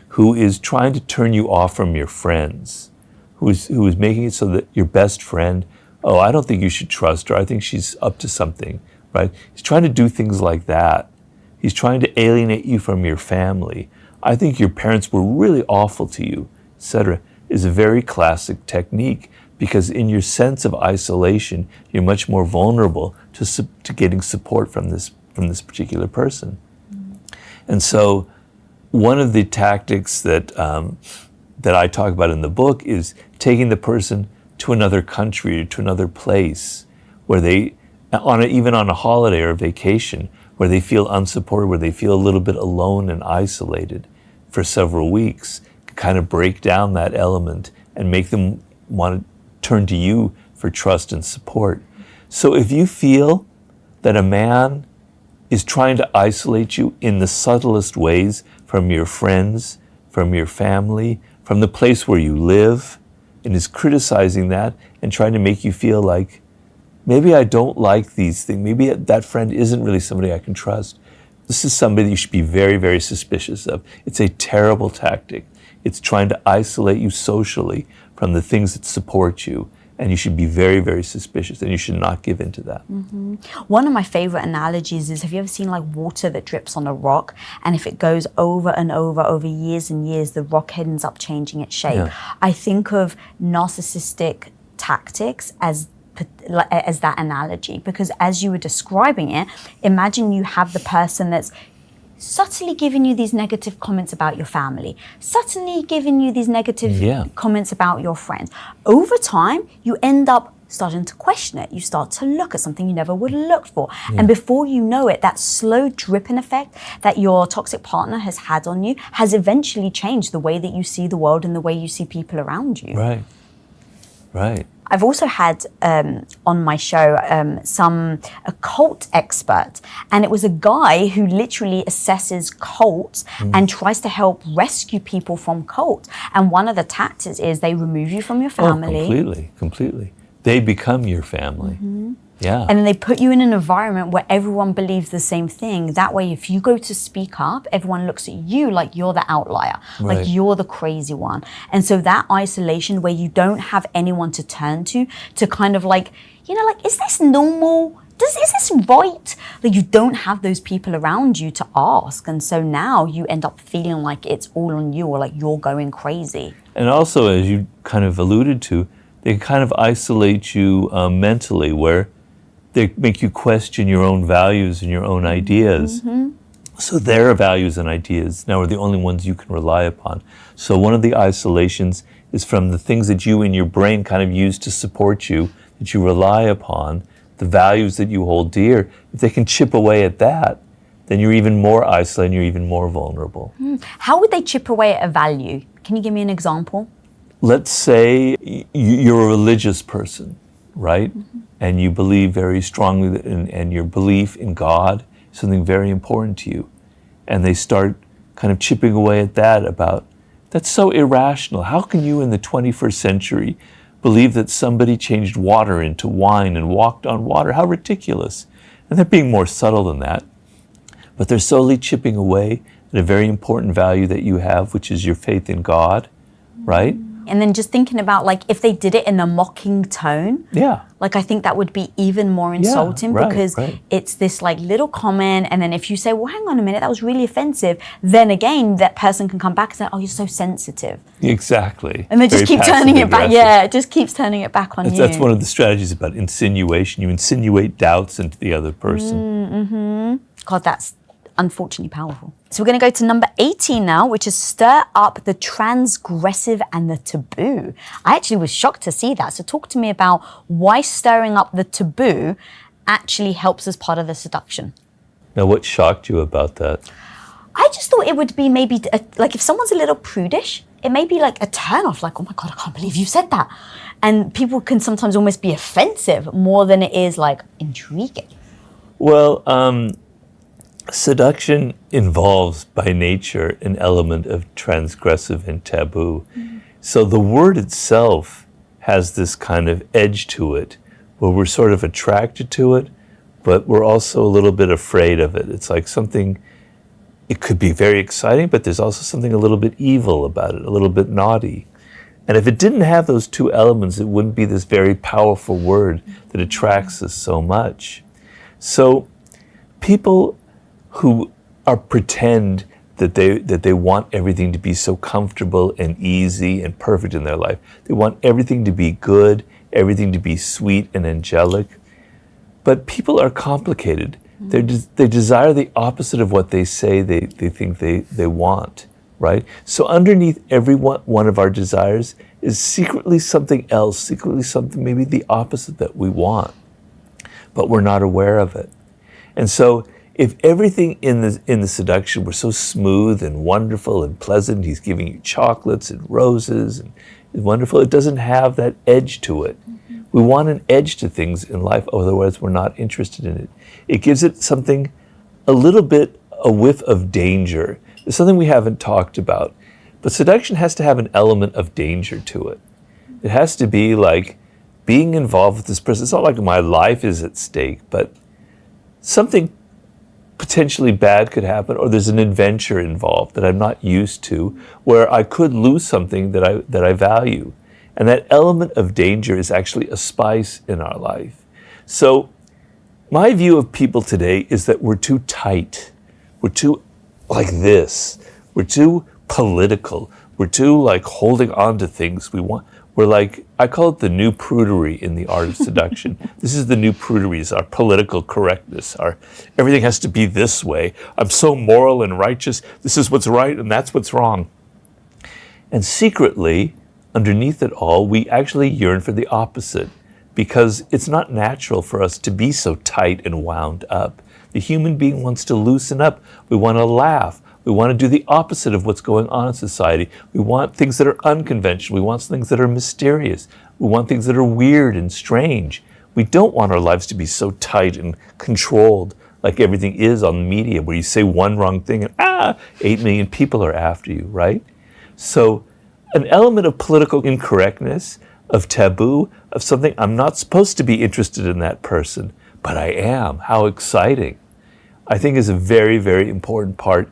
who is trying to turn you off from your friends, who is making it so that your best friend, oh, I don't think you should trust her, I think she's up to something, right? He's trying to do things like that. He's trying to alienate you from your family. I think your parents were really awful to you, etc., is a very classic technique, because in your sense of isolation, you're much more vulnerable to getting support from this particular person. And so one of the tactics that that I talk about in the book is taking the person to another country or to another place where they, even on a holiday or a vacation, where they feel unsupported, where they feel a little bit alone and isolated for several weeks, kind of break down that element and make them want to turn to you for trust and support. So if you feel that a man is trying to isolate you in the subtlest ways from your friends, from your family, from the place where you live, and is criticizing that and trying to make you feel like, maybe I don't like these things, maybe that friend isn't really somebody I can trust. This is somebody you should be very, very suspicious of. It's a terrible tactic. It's trying to isolate you socially from the things that support you. And you should be very, very suspicious, and you should not give in to that. Mm-hmm. One of my favorite analogies is, have you ever seen like water that drips on a rock? And if it goes over and over years and years, the rock ends up changing its shape. Yeah. I think of narcissistic tactics as that analogy, because as you were describing it, imagine you have the person that's subtly giving you these negative comments about your family, subtly giving you these negative comments about your friends. Over time, you end up starting to question it. You start to look at something you never would have looked for. Yeah. And before you know it, that slow dripping effect that your toxic partner has had on you has eventually changed the way that you see the world and the way you see people around you. Right, right. I've also had on my show a cult expert, and it was a guy who literally assesses cults and tries to help rescue people from cults. And one of the tactics is they remove you from your family. Oh, completely. They become your family. Mm-hmm. Yeah. And then they put you in an environment where everyone believes the same thing. That way, if you go to speak up, everyone looks at you like you're the outlier, right. like you're the crazy one. And so that isolation where you don't have anyone to turn to kind of like, like, is this normal? Is this right? Like, you don't have those people around you to ask. And so now you end up feeling like it's all on you, or like you're going crazy. And also, as you kind of alluded to, they kind of isolate you mentally, where they make you question your own values and your own ideas. Mm-hmm. So their values and ideas now are the only ones you can rely upon. So one of the isolations is from the things that you in your brain kind of use to support you, that you rely upon, the values that you hold dear. If they can chip away at that, then you're even more isolated and you're even more vulnerable. How would they chip away at a value? Can you give me an example? Let's say you're a religious person, right? Mm-hmm. And you believe very strongly and your belief in God is something very important to you. And they start kind of chipping away at that about, that's so irrational. How can you in the 21st century believe that somebody changed water into wine and walked on water? How ridiculous. And they're being more subtle than that. But they're slowly chipping away at a very important value that you have, which is your faith in God, right? And then just thinking about, like, if they did it in a mocking tone, like, I think that would be even more insulting, because it's this like little comment, and then if you say, well, hang on a minute, that was really offensive, then again, that person can come back and say, oh, you're so sensitive. Exactly. And they just keep turning it back. Yeah, it just keeps turning it back on you. That's one of the strategies about insinuation. You insinuate doubts into the other person. God, that's unfortunately powerful. So we're going to go to number 18 now, which is stir up the transgressive and the taboo. I actually was shocked to see that. So talk to me about why stirring up the taboo actually helps as part of the seduction. Now, what shocked you about that? I just thought it would be maybe, like, if someone's a little prudish, it may be like a turn-off, like, oh my God, I can't believe you said that. And people can sometimes almost be offensive more than it is, like, intriguing. Well, seduction involves by nature an element of transgressive and taboo. So the word itself has this kind of edge to it where we're sort of attracted to it, but we're also a little bit afraid of it. It's like something, it could be very exciting, but there's also something a little bit evil about it, a little bit naughty. And if it didn't have those two elements, it wouldn't be this very powerful word that attracts us so much. So people who pretend that they want everything to be so comfortable and easy and perfect in their life. They want everything to be good, everything to be sweet and angelic. But people are complicated. They desire the opposite of what they say they think they want. right? So underneath every one of our desires is secretly something else, secretly something maybe the opposite that we want, but we're not aware of it. And so if everything in the seduction were so smooth and wonderful and pleasant, he's giving you chocolates and roses and wonderful, it doesn't have that edge to it. We want an edge to things in life, otherwise we're not interested in it. It gives it something, a little bit, a whiff of danger. It's something we haven't talked about. But seduction has to have an element of danger to it. It has to be like being involved with this person. It's not like my life is at stake, but something potentially bad could happen, or there's an adventure involved that I'm not used to, where I could lose something that I value. And that element of danger is actually a spice in our life. So my view of people today is that we're too tight. We're too like this. We're too political. We're too like holding on to things we want. We're like, I call it the new prudery in the art of seduction. This is the new prudery, is our political correctness. Our everything has to be this way. I'm so moral and righteous. This is what's right and that's what's wrong. And secretly, underneath it all, we actually yearn for the opposite, because it's not natural for us to be so tight and wound up. The human being wants to loosen up. We want to laugh. We want to do the opposite of what's going on in society. We want things that are unconventional. We want things that are mysterious. We want things that are weird and strange. We don't want our lives to be so tight and controlled like everything is on the media, where you say one wrong thing and 8 million people are after you, right? So an element of political incorrectness, of taboo, of something I'm not supposed to be interested in that person, but I am. How exciting. I think is a very, very important part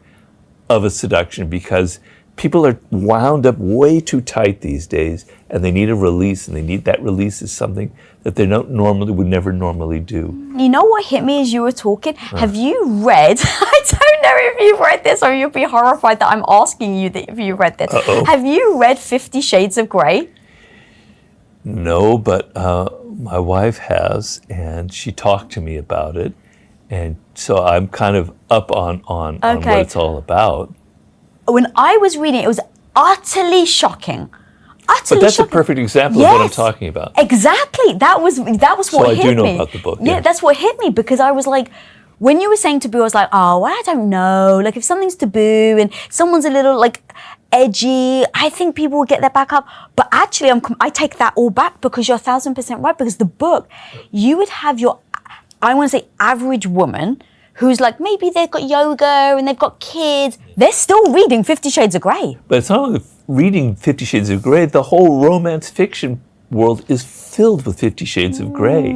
of a seduction, because people are wound up way too tight these days, and they need a release, and they need that release is something that they would never normally do. You know what hit me as you were talking? Have you read, I don't know if you've read this, or you'll be horrified that I'm asking you if you read this. Uh-oh. Have you read 50 Shades of Grey? No, but my wife has, and she talked to me about it, and so I'm kind of up on what it's all about. When I was reading it, was utterly shocking. But that's a perfect example of what I'm talking about. Exactly. That was what hit me. So I do know about the book. Yeah, that's what hit me, because I was like, when you were saying taboo, I was like, oh, I don't know. Like, if something's taboo and someone's a little like edgy, I think people will get their back up. But actually, I take that all back, because you're 1,000% right. Because the book, you would have your, I want to say, average woman who's like, maybe they've got yoga and they've got kids. They're still reading 50 Shades of Grey. But it's not only reading 50 Shades of Grey. The whole romance fiction world is filled with 50 Shades of Grey,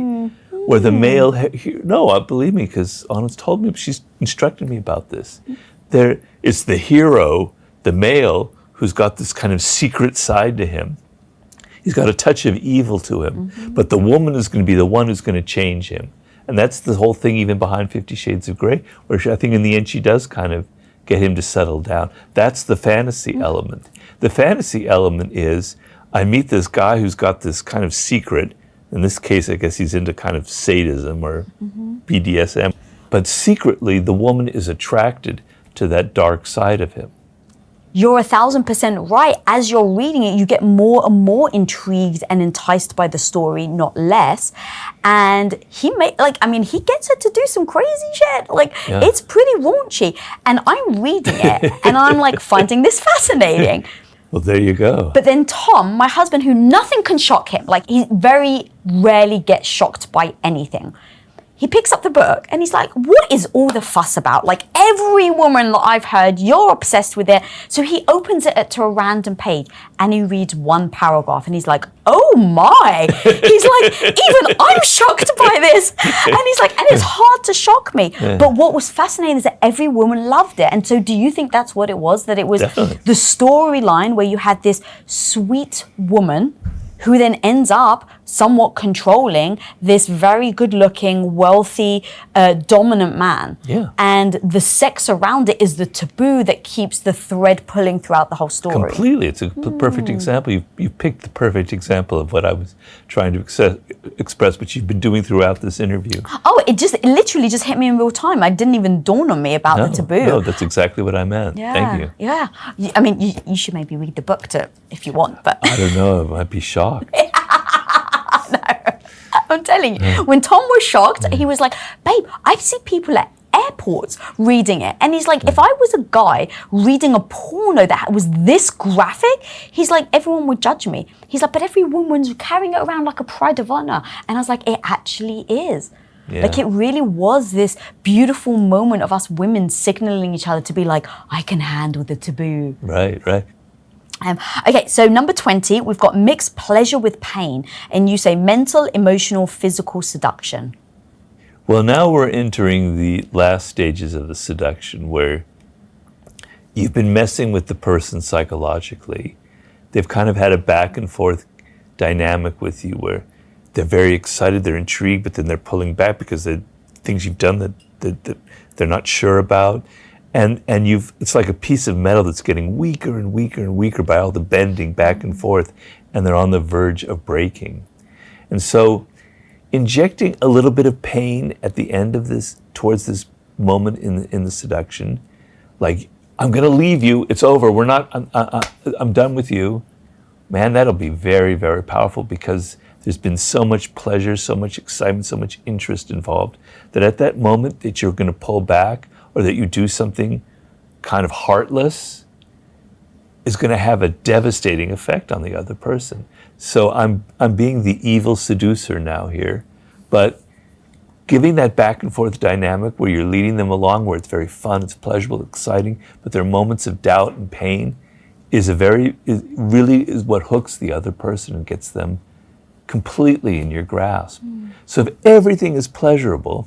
where the male, believe me, because Anna's told me, she's instructed me about this. It's the hero, the male, who's got this kind of secret side to him. He's got a touch of evil to him, but the woman is going to be the one who's going to change him. And that's the whole thing even behind 50 Shades of Grey, where I think in the end she does kind of get him to settle down. That's the fantasy element. The fantasy element is, I meet this guy who's got this kind of secret. In this case, I guess he's into kind of sadism or BDSM. But secretly, the woman is attracted to that dark side of him. You're 1,000% right. As you're reading it, you get more and more intrigued and enticed by the story, not less. And he gets her to do some crazy shit. It's pretty raunchy. And I'm reading it and I'm like finding this fascinating. Well, there you go. But then Tom, my husband, who nothing can shock him, like he very rarely gets shocked by anything. He picks up the book and he's like, what is all the fuss about? Like, every woman that I've heard, you're obsessed with it. So he opens it to a random page and he reads one paragraph and he's like, oh my. He's like, even I'm shocked by this. And he's like, and it's hard to shock me. Yeah. But what was fascinating is that every woman loved it. And so do you think that's what it was? That it was Definitely. The storyline where you had this sweet woman who then ends up somewhat controlling this very good-looking, wealthy, dominant man. Yeah. And the sex around it is the taboo that keeps the thread pulling throughout the whole story. Completely. It's a perfect example. You picked the perfect example of what I was trying to express, which you've been doing throughout this interview. Oh, it literally just hit me in real time. I didn't even dawn on me about the taboo. No, that's exactly what I meant. Yeah. Thank you. Yeah. I mean, you should maybe read the book if you want, but I don't know. I might be shocked. I'm telling you, when Tom was shocked, he was like, babe, I see people at airports reading it. And he's like, if I was a guy reading a porno that was this graphic, he's like, everyone would judge me. He's like, but every woman's carrying it around like a pride of honor. And I was like, it actually is. Yeah. Like, it really was this beautiful moment of us women signaling each other to be like, I can handle the taboo. Right. Okay, so number 20, we've got mixed pleasure with pain. And you say mental, emotional, physical seduction. Well, now we're entering the last stages of the seduction where you've been messing with the person psychologically. They've kind of had a back and forth dynamic with you where they're very excited, they're intrigued, but then they're pulling back because the things you've done that they're not sure about. And it's like a piece of metal that's getting weaker and weaker and weaker by all the bending back and forth, and they're on the verge of breaking. And so injecting a little bit of pain at the end of this, towards this moment in the seduction, like, I'm gonna leave you, it's over, I'm done with you, man, that'll be very, very powerful, because there's been so much pleasure, so much excitement, so much interest involved, that at that moment that you're gonna pull back, or that you do something kind of heartless, is going to have a devastating effect on the other person. So I'm being the evil seducer now here, but giving that back and forth dynamic where you're leading them along, where it's very fun, it's pleasurable, exciting, but there are moments of doubt and pain, really is what hooks the other person and gets them completely in your grasp. So if everything is pleasurable,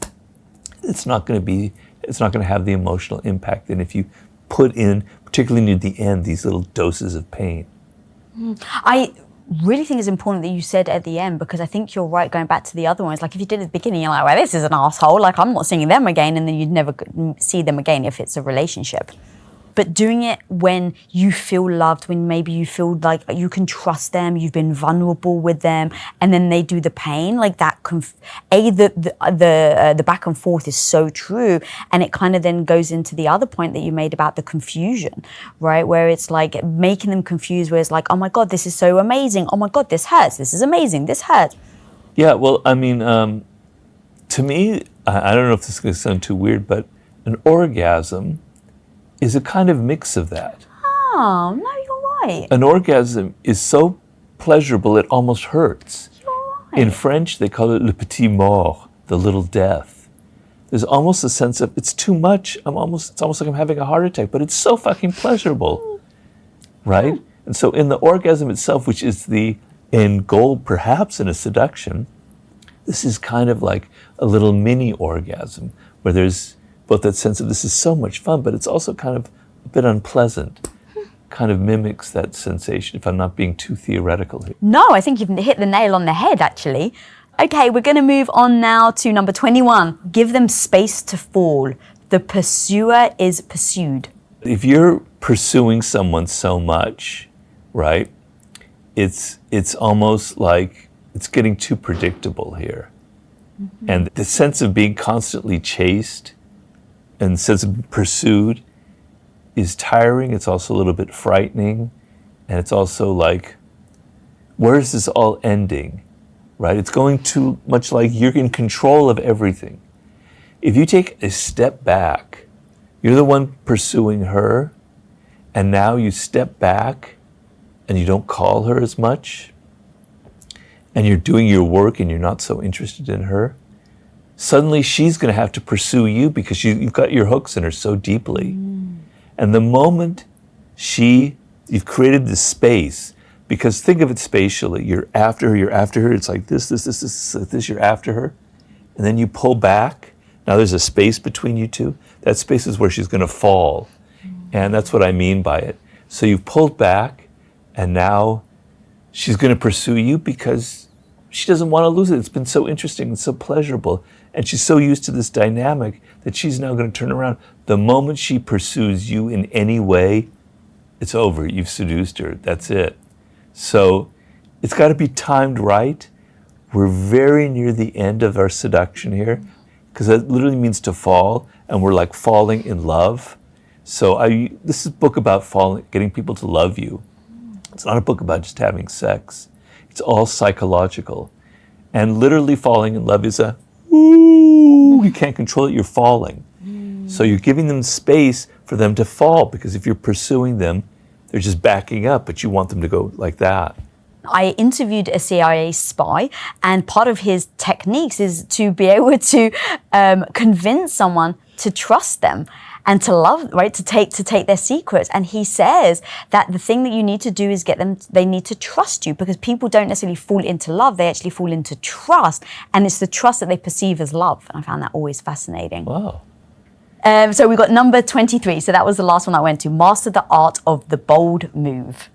it's not going to have the emotional impact than if you put in, particularly near the end, these little doses of pain. I really think it's important that you said at the end, because I think you're right, going back to the other ones. Like, if you did at the beginning, you're like, well, this is an asshole, like, I'm not seeing them again, and then you'd never see them again if it's a relationship. But doing it when you feel loved, when maybe you feel like you can trust them, you've been vulnerable with them, and then they do the pain, like that. The back and forth is so true, and it kind of then goes into the other point that you made about the confusion, right? Where it's like making them confused, where it's like, oh my God, this is so amazing. Oh my God, this hurts. This is amazing. This hurts. Yeah, well, I mean, to me, I don't know if this is going to sound too weird, but an orgasm is a kind of mix of that. Oh, no, you're right. An orgasm is so pleasurable it almost hurts. You're right. In French, they call it le petit mort, the little death. There's almost a sense of, it's too much, it's almost like I'm having a heart attack, but it's so fucking pleasurable, right? And so in the orgasm itself, which is the end goal perhaps in a seduction, this is kind of like a little mini orgasm where there's both that sense of this is so much fun, but it's also kind of a bit unpleasant, kind of mimics that sensation, if I'm not being too theoretical here. No, I think you've hit the nail on the head, actually. Okay, we're going to move on now to number 21. Give them space to fall. The pursuer is pursued. If you're pursuing someone so much, right, it's almost like it's getting too predictable here. Mm-hmm. And the sense of being constantly chased and the sense of pursued is tiring. It's also a little bit frightening. And it's also like, where is this all ending, right? It's going too much like you're in control of everything. If you take a step back, you're the one pursuing her, and now you step back and you don't call her as much, and you're doing your work and you're not so interested in her, suddenly she's going to have to pursue you because you've got your hooks in her so deeply. And the moment you've created this space, because think of it spatially, you're after her, it's like this, you're after her, and then you pull back. Now there's a space between you two. That space is where she's going to fall. And that's what I mean by it. So you've pulled back, and now she's going to pursue you because she doesn't want to lose it. It's been so interesting and so pleasurable. And she's so used to this dynamic that she's now going to turn around. The moment she pursues you in any way, it's over. You've seduced her. That's it. So it's got to be timed right. We're very near the end of our seduction here, because that literally means to fall, and we're like falling in love. So this is a book about getting people to love you. It's not a book about just having sex. It's all psychological. And literally falling in love is you can't control it, you're falling. So you're giving them space for them to fall, because if you're pursuing them, they're just backing up, but you want them to go like that. I interviewed a CIA spy, and part of his techniques is to be able to convince someone to trust them and to love, right? To take their secrets. And he says that the thing that you need to do is they need to trust you, because people don't necessarily fall into love, they actually fall into trust. And it's the trust that they perceive as love. And I found that always fascinating. Wow. So we got number 23. So that was the last one I went to. Master the art of the bold move.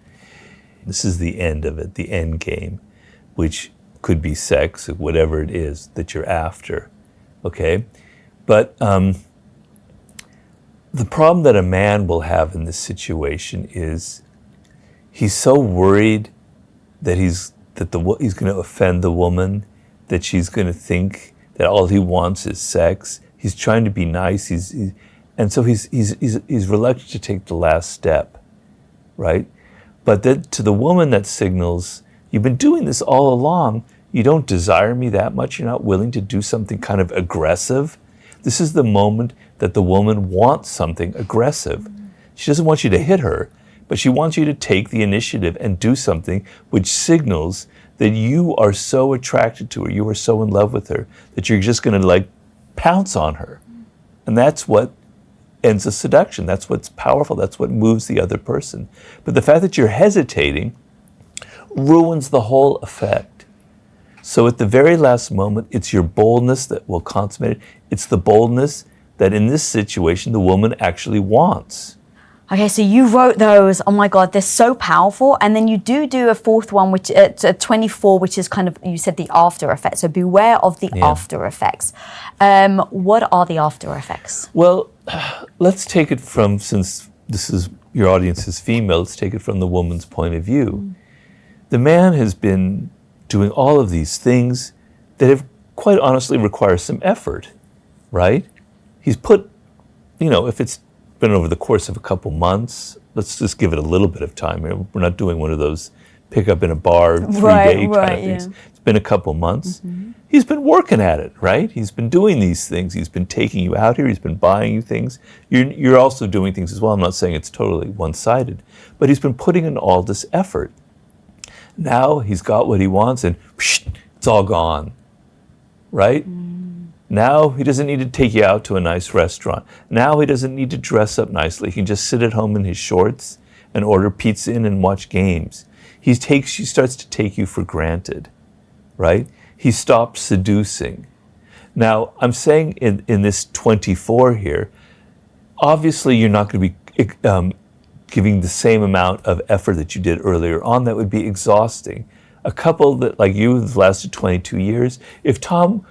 This is the end of it, the end game, which could be sex, whatever it is that you're after, okay? But the problem that a man will have in this situation is he's so worried that he's going to offend the woman, that she's going to think that all he wants is sex. He's trying to be nice, and so he's reluctant to take the last step, right? But then to the woman, that signals, you've been doing this all along. You don't desire me that much. You're not willing to do something kind of aggressive. This is the moment that the woman wants something aggressive. She doesn't want you to hit her, but she wants you to take the initiative and do something which signals that you are so attracted to her, you are so in love with her, that you're just going to like pounce on her. And that's what ends a seduction. That's what's powerful. That's what moves the other person. But the fact that you're hesitating ruins the whole effect. So at the very last moment, it's your boldness that will consummate it. It's the boldness that in this situation, the woman actually wants. Okay, so you wrote those. Oh my God, they're so powerful. And then you do a fourth one, which 24, which is kind of, you said the after effects. So beware of the after effects. What are the after effects? Well, let's take it from, since this is your audience is female, let's take it from the woman's point of view. The man has been doing all of these things that have quite honestly require some effort, right? He's put, if it's been over the course of a couple months, let's just give it a little bit of time. We're not doing one of those pick up in a bar 3-day kind of things. Yeah. It's been a couple months. He's been working at it, right? He's been doing these things. He's been taking you out here. He's been buying you things. You're also doing things as well. I'm not saying it's totally one-sided, but he's been putting in all this effort. Now he's got what he wants, and it's all gone, right? Now he doesn't need to take you out to a nice restaurant. Now he doesn't need to dress up nicely. He can just sit at home in his shorts and order pizza in and watch games. He starts to take you for granted, right? He stops seducing. Now, I'm saying in this 24 here, obviously you're not going to be giving the same amount of effort that you did earlier on. That would be exhausting. A couple that like you has lasted 22 years, if Tom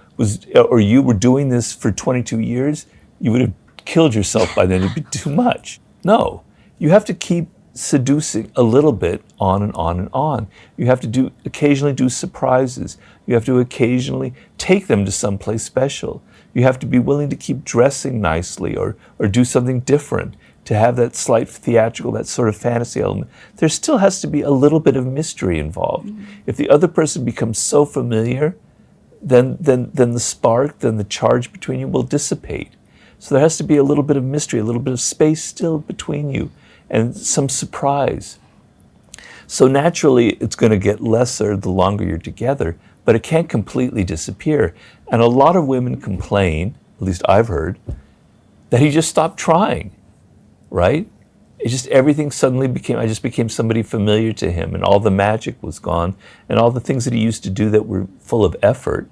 or you were doing this for 22 years, you would have killed yourself by then. It'd be too much. No, you have to keep seducing a little bit on and on and on. You have to occasionally do surprises. You have to occasionally take them to someplace special. You have to be willing to keep dressing nicely or do something different, to have that slight theatrical, that sort of fantasy element. There still has to be a little bit of mystery involved. If the other person becomes so familiar, then the spark, then the charge between you will dissipate. So there has to be a little bit of mystery, a little bit of space still between you, and some surprise. So naturally, it's going to get lesser the longer you're together, but it can't completely disappear. And a lot of women complain, at least I've heard, that he just stopped trying, right? It just, everything suddenly I just became somebody familiar to him, and all the magic was gone, and all the things that he used to do that were full of effort,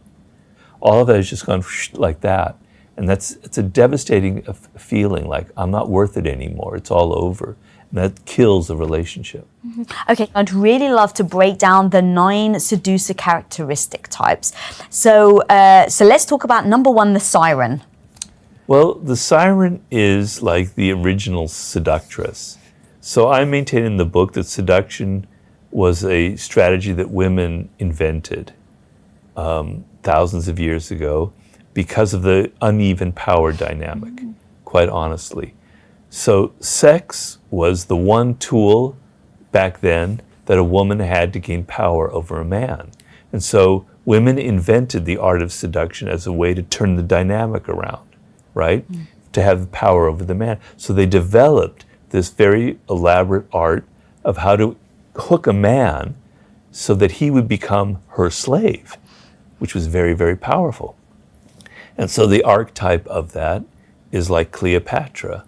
all of that has just gone like that. And it's a devastating feeling, like I'm not worth it anymore, it's all over. That kills a relationship. Okay, I'd really love to break down the 9 seducer characteristic types. So let's talk about number 1, the siren. Well, the siren is like the original seductress. So I maintain in the book that seduction was a strategy that women invented thousands of years ago because of the uneven power dynamic, quite honestly. So sex was the one tool back then that a woman had to gain power over a man. And so women invented the art of seduction as a way to turn the dynamic around, right? To have power over the man. So they developed this very elaborate art of how to hook a man so that he would become her slave, which was very, very powerful. And so the archetype of that is like Cleopatra,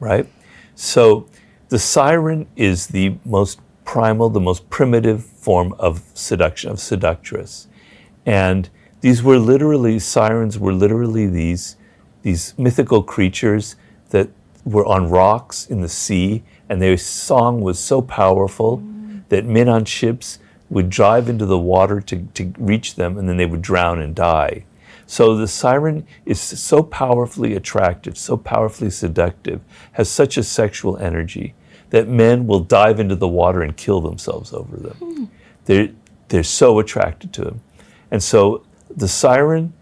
right? So the siren is the most primal, the most primitive form of seduction, of seductress. And these were literally, sirens were literally these mythical creatures that were on rocks in the sea, and their song was so powerful that men on ships would drive into the water to reach them, and then they would drown and die. So the siren is so powerfully attractive, so powerfully seductive, has such a sexual energy that men will dive into the water and kill themselves over them. They're so attracted to them. And so the siren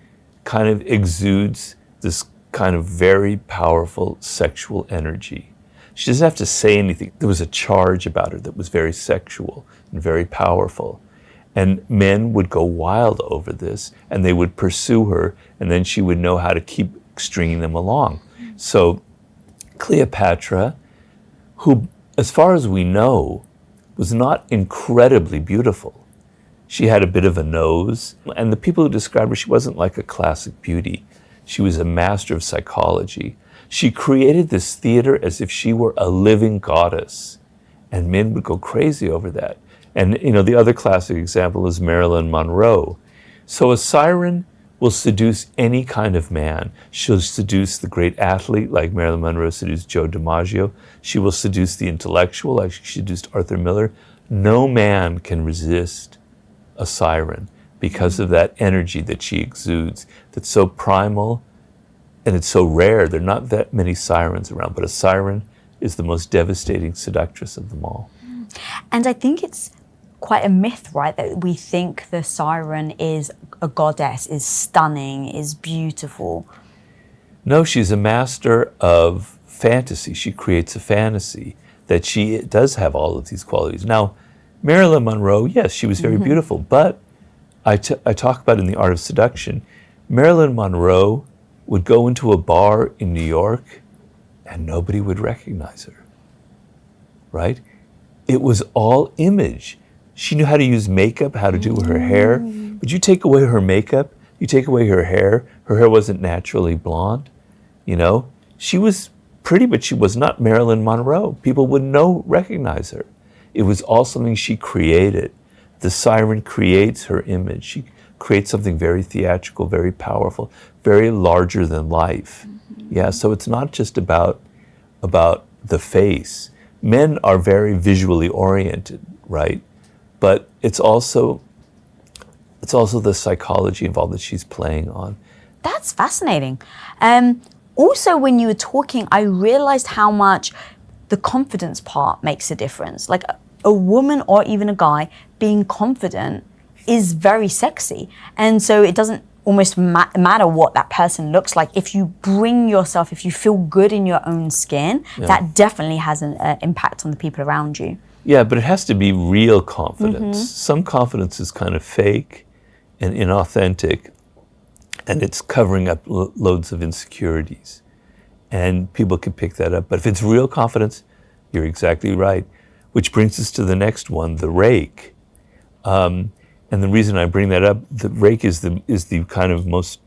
kind of exudes this kind of very powerful sexual energy. She doesn't have to say anything. There was a charge about her that was very sexual and very powerful. And men would go wild over this, and they would pursue her, and then she would know how to keep stringing them along. So Cleopatra, who, as far as we know, was not incredibly beautiful. She had a bit of a nose, and the people who described her, she wasn't like a classic beauty. She was a master of psychology. She created this theater as if she were a living goddess, and men would go crazy over that. And the other classic example is Marilyn Monroe. So a siren will seduce any kind of man. She'll seduce the great athlete, like Marilyn Monroe seduced Joe DiMaggio. She will seduce the intellectual, like she seduced Arthur Miller. No man can resist a siren because of that energy that she exudes, that's so primal, and it's so rare. There are not that many sirens around, but a siren is the most devastating seductress of them all. And I think it's quite a myth, right, that we think the siren is a goddess, is stunning, is beautiful. No, she's a master of fantasy. She creates a fantasy that she does have all of these qualities. Now, Marilyn Monroe, yes, she was very beautiful, but I talk about in The Art of Seduction, Marilyn Monroe would go into a bar in New York and nobody would recognize her, right? It was all image. She knew how to use makeup, how to do her hair, but you take away her makeup, you take away her hair wasn't naturally blonde, She was pretty, but she was not Marilyn Monroe. People wouldn't recognize her. It was all something she created. The siren creates her image. She creates something very theatrical, very powerful, very larger than life. Yeah, so it's not just about the face. Men are very visually oriented, right? But it's also the psychology involved that she's playing on. That's fascinating. Also, when you were talking, I realized how much the confidence part makes a difference. Like a woman or even a guy being confident is very sexy. And so it doesn't almost matter what that person looks like. If you bring yourself, if you feel good in your own skin, that definitely has an impact on the people around you. Yeah, but it has to be real confidence. Some confidence is kind of fake and inauthentic, and it's covering up loads of insecurities. And people can pick that up. But if it's real confidence, you're exactly right. Which brings us to the next one, the rake. And the reason I bring that up, the rake is the kind of most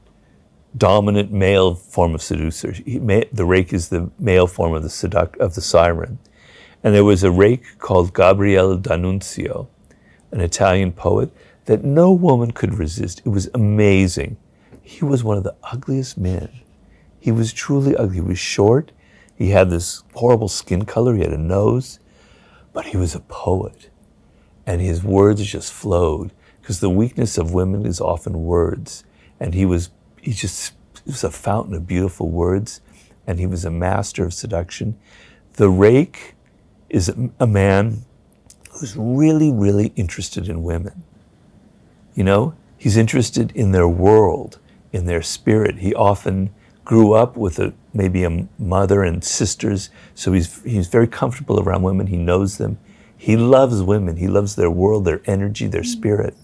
dominant male form of seducer. The rake is the male form of the siren. And there was a rake called Gabriele D'Annunzio, an Italian poet, that no woman could resist. It was amazing. He was one of the ugliest men. He was truly ugly. He was short. He had this horrible skin color. He had a nose, but he was a poet. And his words just flowed, because the weakness of women is often words. And he was a fountain of beautiful words, and he was a master of seduction. The rake is a man who's really, really interested in women. You know, he's interested in their world, in their spirit. He often grew up with maybe a mother and sisters, so he's very comfortable around women. He knows them. He loves women. He loves their world, their energy, their spirit.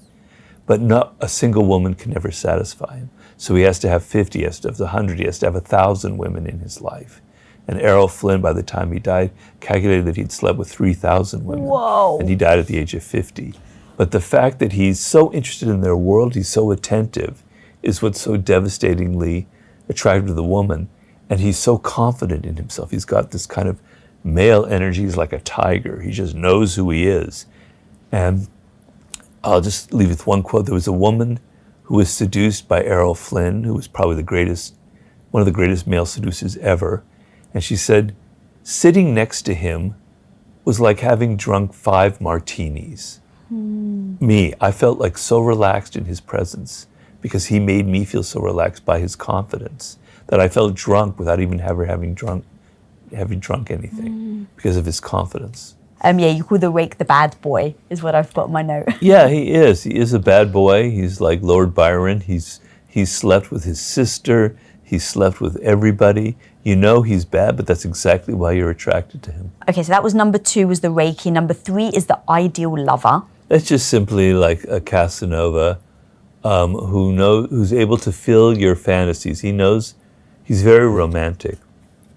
But not a single woman can ever satisfy him. So he has to have 50, he has to have 100, he has to have 1,000 women in his life. And Errol Flynn, by the time he died, calculated that he'd slept with 3,000 women. Whoa. And he died at the age of 50. But the fact that he's so interested in their world, he's so attentive, is what's so devastatingly attractive to the woman. And he's so confident in himself. He's got this kind of male energy. He's like a tiger. He just knows who he is. And I'll just leave with one quote. There was a woman who was seduced by Errol Flynn, who was probably one of the greatest male seducers ever. And she said, sitting next to him was like having drunk 5 martinis. Me, I felt like so relaxed in his presence, because he made me feel so relaxed by his confidence that I felt drunk without even having drunk anything, because of his confidence. You call the rake the bad boy, is what I've got in my note. Yeah, he is. He is a bad boy. He's like Lord Byron. He's slept with his sister. He's slept with everybody. You know he's bad, but that's exactly why you're attracted to him. Okay, so that was number 2, was the reiki. Number 3 is the ideal lover. That's just simply like a Casanova who's able to fill your fantasies. He knows, he's very romantic.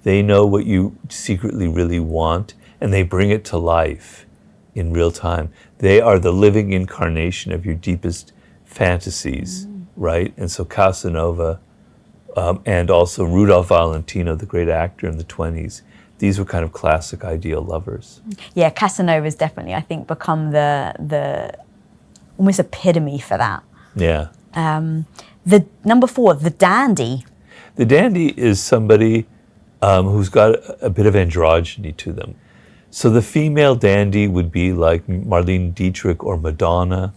They know what you secretly really want, and they bring it to life in real time. They are the living incarnation of your deepest fantasies, right? And so Casanova, and also Rudolph Valentino, the great actor in the 20s, these were kind of classic ideal lovers. Yeah, Casanova's definitely, I think, become the almost epitome for that. Yeah. The number 4, the dandy. The dandy is somebody who's got a bit of androgyny to them. So the female dandy would be like Marlene Dietrich or Madonna.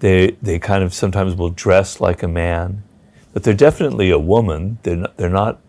They kind of sometimes will dress like a man, but they're definitely a woman. They're not